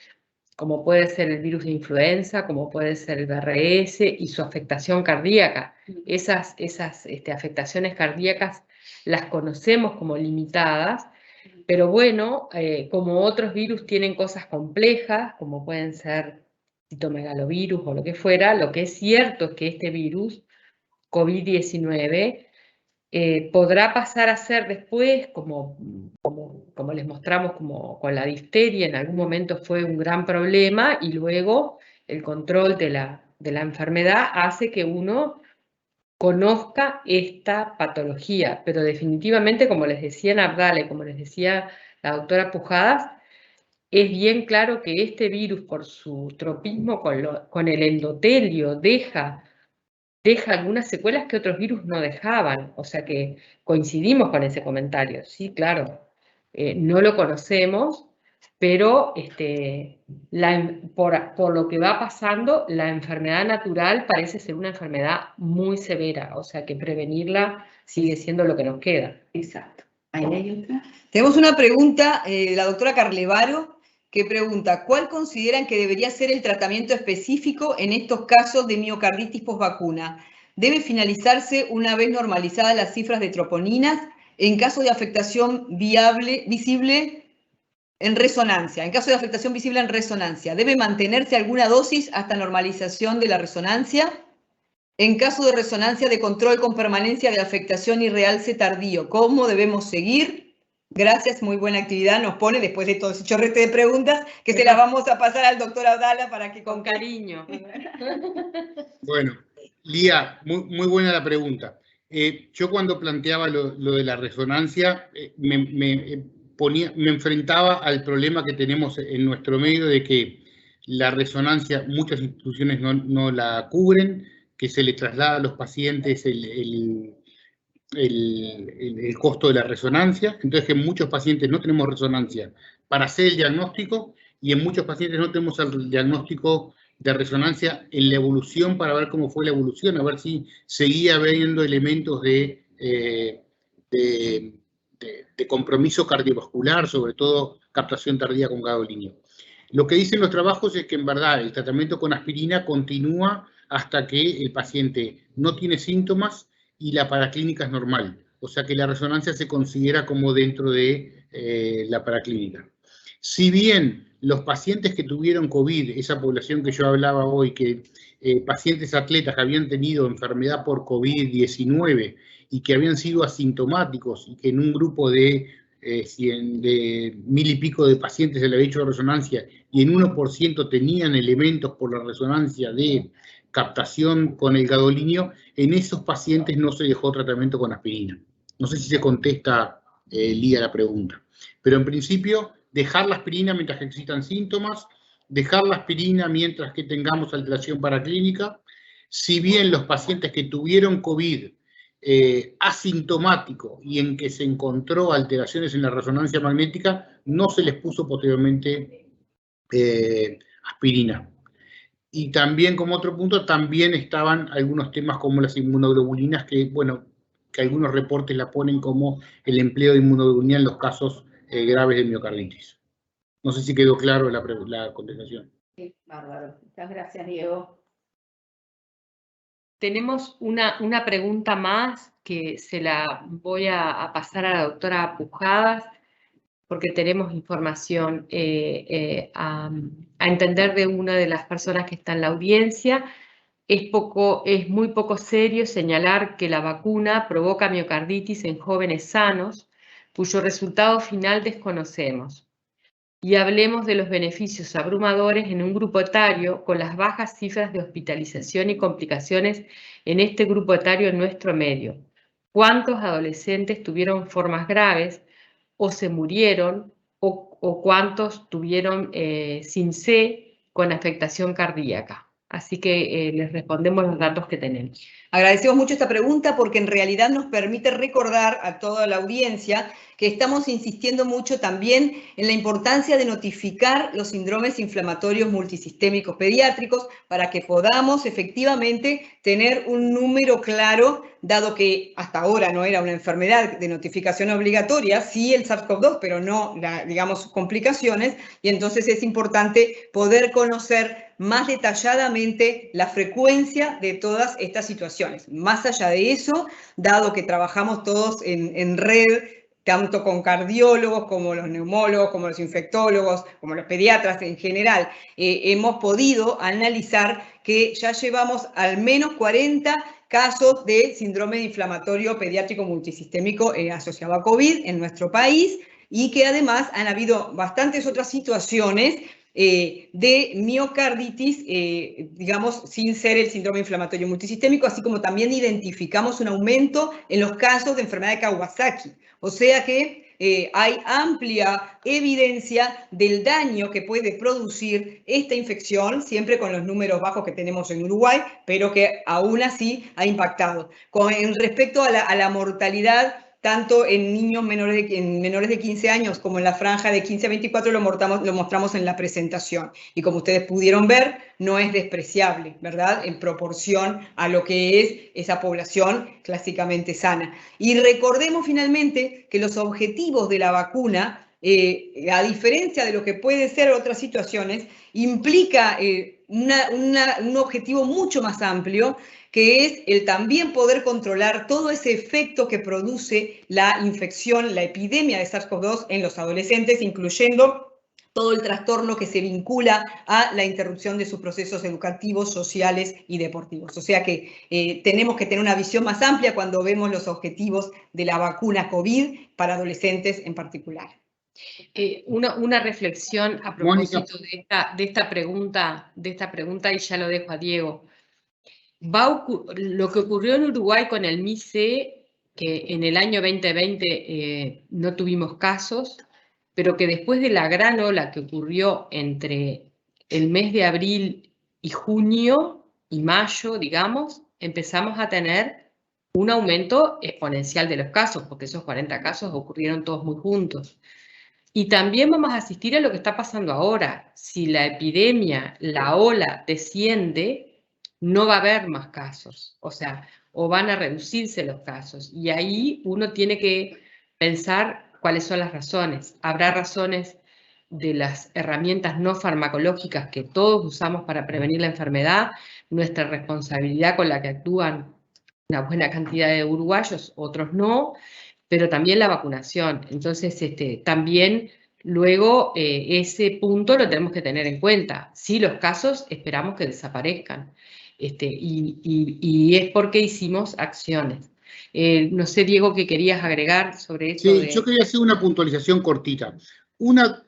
como puede ser el virus de influenza, como puede ser el VRS y su afectación cardíaca. Esas afectaciones cardíacas las conocemos como limitadas, pero bueno, como otros virus tienen cosas complejas, como pueden ser citomegalovirus o lo que fuera, lo que es cierto es que este virus, COVID-19, podrá pasar a ser después, como les mostramos con la difteria, en algún momento fue un gran problema, y luego el control de la enfermedad hace que uno conozca esta patología. Pero definitivamente, como les decía Nabdala y como les decía la doctora Pujadas, es bien claro que este virus, por su tropismo con el endotelio, deja algunas secuelas que otros virus no dejaban, o sea que coincidimos con ese comentario. Sí, claro, no lo conocemos, pero por lo que va pasando, la enfermedad natural parece ser una enfermedad muy severa, o sea que prevenirla sigue siendo lo que nos queda. Exacto. Ahí hay otra. Tenemos una pregunta de la doctora Carlevaro, que pregunta: ¿cuál consideran que debería ser el tratamiento específico en estos casos de miocarditis postvacuna? ¿Debe finalizarse una vez normalizadas las cifras de troponinas? En caso de afectación visible en resonancia, ¿debe mantenerse alguna dosis hasta normalización de la resonancia? En caso de resonancia de control con permanencia de afectación y realce tardío, ¿cómo debemos seguir? Gracias, muy buena actividad nos pone después de todo ese chorrete de preguntas, que se las vamos a pasar al doctor Abdala para que... Con cariño. Bueno, Lía, muy buena la pregunta. Yo cuando planteaba lo de la resonancia, me enfrentaba al problema que tenemos en nuestro medio de que la resonancia muchas instituciones no la cubren, que se le traslada a los pacientes el costo de la resonancia, entonces que en muchos pacientes no tenemos resonancia para hacer el diagnóstico y en muchos pacientes no tenemos el diagnóstico de resonancia en la evolución para ver cómo fue la evolución, a ver si seguía habiendo elementos de compromiso cardiovascular, sobre todo captación tardía con gadolíneo. Lo que dicen los trabajos es que en verdad el tratamiento con aspirina continúa hasta que el paciente no tiene síntomas y la paraclínica es normal. O sea que la resonancia se considera como dentro de la paraclínica. Si bien los pacientes que tuvieron COVID, esa población que yo hablaba hoy, que pacientes atletas que habían tenido enfermedad por COVID-19 y que habían sido asintomáticos y que en un grupo de 1000 y pico de pacientes se le había hecho resonancia y en 1% tenían elementos por la resonancia de captación con el gadolinio, en esos pacientes no se dejó tratamiento con aspirina. No sé si se contesta, Lía, la pregunta. Pero en principio, dejar la aspirina mientras que existan síntomas, dejar la aspirina mientras que tengamos alteración paraclínica. Si bien los pacientes que tuvieron COVID asintomático y en que se encontró alteraciones en la resonancia magnética, no se les puso posteriormente aspirina. Y también, como otro punto, también estaban algunos temas como las inmunoglobulinas, que, bueno, que algunos reportes la ponen como el empleo de inmunoglobulina en los casos graves de miocarditis. No sé si quedó claro la contestación. Sí, bárbaro. Muchas gracias, Diego. Tenemos una pregunta más que se la voy a pasar a la doctora Pujadas, porque tenemos información a entender de una de las personas que está en la audiencia. Es muy poco serio señalar que la vacuna provoca miocarditis en jóvenes sanos, cuyo resultado final desconocemos. Y hablemos de los beneficios abrumadores en un grupo etario con las bajas cifras de hospitalización y complicaciones en este grupo etario en nuestro medio. ¿Cuántos adolescentes tuvieron formas graves o se murieron o cuántos tuvieron sin C con afectación cardíaca? Así que les respondemos los datos que tenemos. Agradecemos mucho esta pregunta porque en realidad nos permite recordar a toda la audiencia que estamos insistiendo mucho también en la importancia de notificar los síndromes inflamatorios multisistémicos pediátricos para que podamos efectivamente tener un número claro, dado que hasta ahora no era una enfermedad de notificación obligatoria, sí el SARS-CoV-2, pero no, digamos, sus complicaciones, y entonces es importante poder conocer más detalladamente la frecuencia de todas estas situaciones. Más allá de eso, dado que trabajamos todos en red, tanto con cardiólogos como los neumólogos, como los infectólogos, como los pediatras en general, hemos podido analizar que ya llevamos al menos 40 casos de síndrome inflamatorio pediátrico multisistémico asociado a COVID en nuestro país y que además han habido bastantes otras situaciones de miocarditis, digamos, sin ser el síndrome inflamatorio multisistémico, así como también identificamos un aumento en los casos de enfermedad de Kawasaki. O sea que hay amplia evidencia del daño que puede producir esta infección, siempre con los números bajos que tenemos en Uruguay, pero que aún así ha impactado. En respecto a la mortalidad, tanto en niños menores de 15 años como en la franja de 15 a 24 lo mostramos en la presentación. Y como ustedes pudieron ver, no es despreciable, ¿verdad? En proporción a lo que es esa población clásicamente sana. Y recordemos finalmente que los objetivos de la vacuna, a diferencia de lo que pueden ser otras situaciones, implica un objetivo mucho más amplio, que es el también poder controlar todo ese efecto que produce la infección, la epidemia de SARS-CoV-2 en los adolescentes, incluyendo todo el trastorno que se vincula a la interrupción de sus procesos educativos, sociales y deportivos. O sea que tenemos que tener una visión más amplia cuando vemos los objetivos de la vacuna COVID para adolescentes en particular. Una reflexión a propósito de esta pregunta, y ya lo dejo a Diego. Lo que ocurrió en Uruguay con el MICE, que en el año 2020 no tuvimos casos, pero que después de la gran ola que ocurrió entre el mes de abril y junio y mayo, digamos, empezamos a tener un aumento exponencial de los casos, porque esos 40 casos ocurrieron todos muy juntos. Y también vamos a asistir a lo que está pasando ahora. Si la epidemia, la ola desciende, no va a haber más casos, o sea, o van a reducirse los casos. Y ahí uno tiene que pensar cuáles son las razones. Habrá razones de las herramientas no farmacológicas que todos usamos para prevenir la enfermedad, nuestra responsabilidad con la que actúan una buena cantidad de uruguayos, otros no, pero también la vacunación. Entonces, también luego ese punto lo tenemos que tener en cuenta. Sí, los casos esperamos que desaparezcan, y es porque hicimos acciones. No sé, Diego, ¿qué querías agregar sobre eso? Sí, yo quería hacer una puntualización cortita.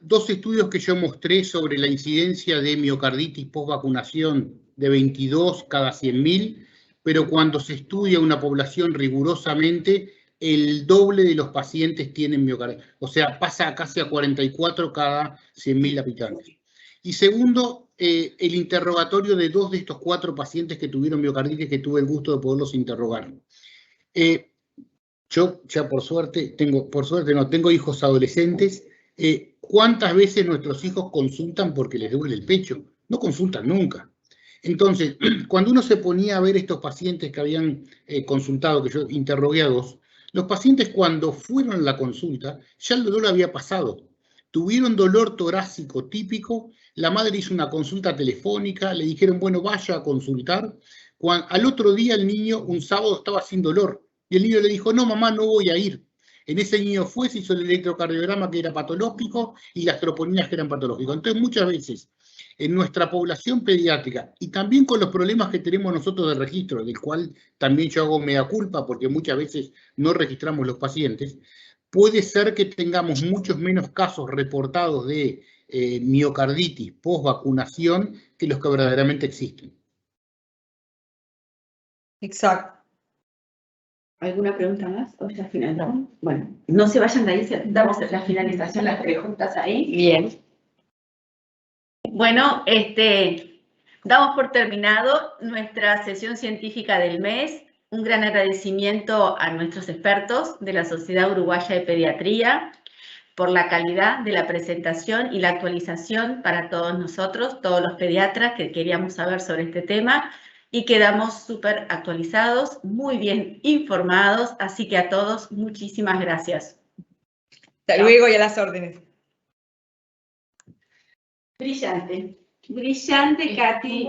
Dos estudios que yo mostré sobre la incidencia de miocarditis post-vacunación de 22 cada 100.000, pero cuando se estudia una población rigurosamente, el doble de los pacientes tienen miocarditis. O sea, pasa casi a 44 cada 100.000 habitantes. Y segundo, el interrogatorio de 2 de estos 4 pacientes que tuvieron miocarditis, que tuve el gusto de poderlos interrogar. Yo ya por suerte no tengo hijos adolescentes. ¿Cuántas veces nuestros hijos consultan porque les duele el pecho? No consultan nunca. Entonces, cuando uno se ponía a ver estos pacientes que habían consultado, que yo interrogué a 2, los pacientes cuando fueron a la consulta, ya el dolor había pasado. Tuvieron dolor torácico típico, la madre hizo una consulta telefónica, le dijeron, bueno, vaya a consultar. Al otro día el niño, un sábado, estaba sin dolor. Y el niño le dijo, no, mamá, no voy a ir. En ese niño se hizo el electrocardiograma que era patológico y las troponinas que eran patológicas. Entonces, muchas veces, en nuestra población pediátrica, y también con los problemas que tenemos nosotros de registro, del cual también yo hago mea culpa, porque muchas veces no registramos los pacientes, puede ser que tengamos muchos menos casos reportados de miocarditis post-vacunación que los que verdaderamente existen. Exacto. ¿Alguna pregunta más? ¿O ya finalizamos? Bueno, no se vayan de ahí, damos la finalización, las preguntas ahí. Bien. Bueno, damos por terminado nuestra sesión científica del mes. Un gran agradecimiento a nuestros expertos de la Sociedad Uruguaya de Pediatría por la calidad de la presentación y la actualización para todos nosotros, todos los pediatras que queríamos saber sobre este tema, y quedamos súper actualizados, muy bien informados, así que a todos muchísimas gracias. Hasta luego y a las órdenes. Brillante, brillante, Katy.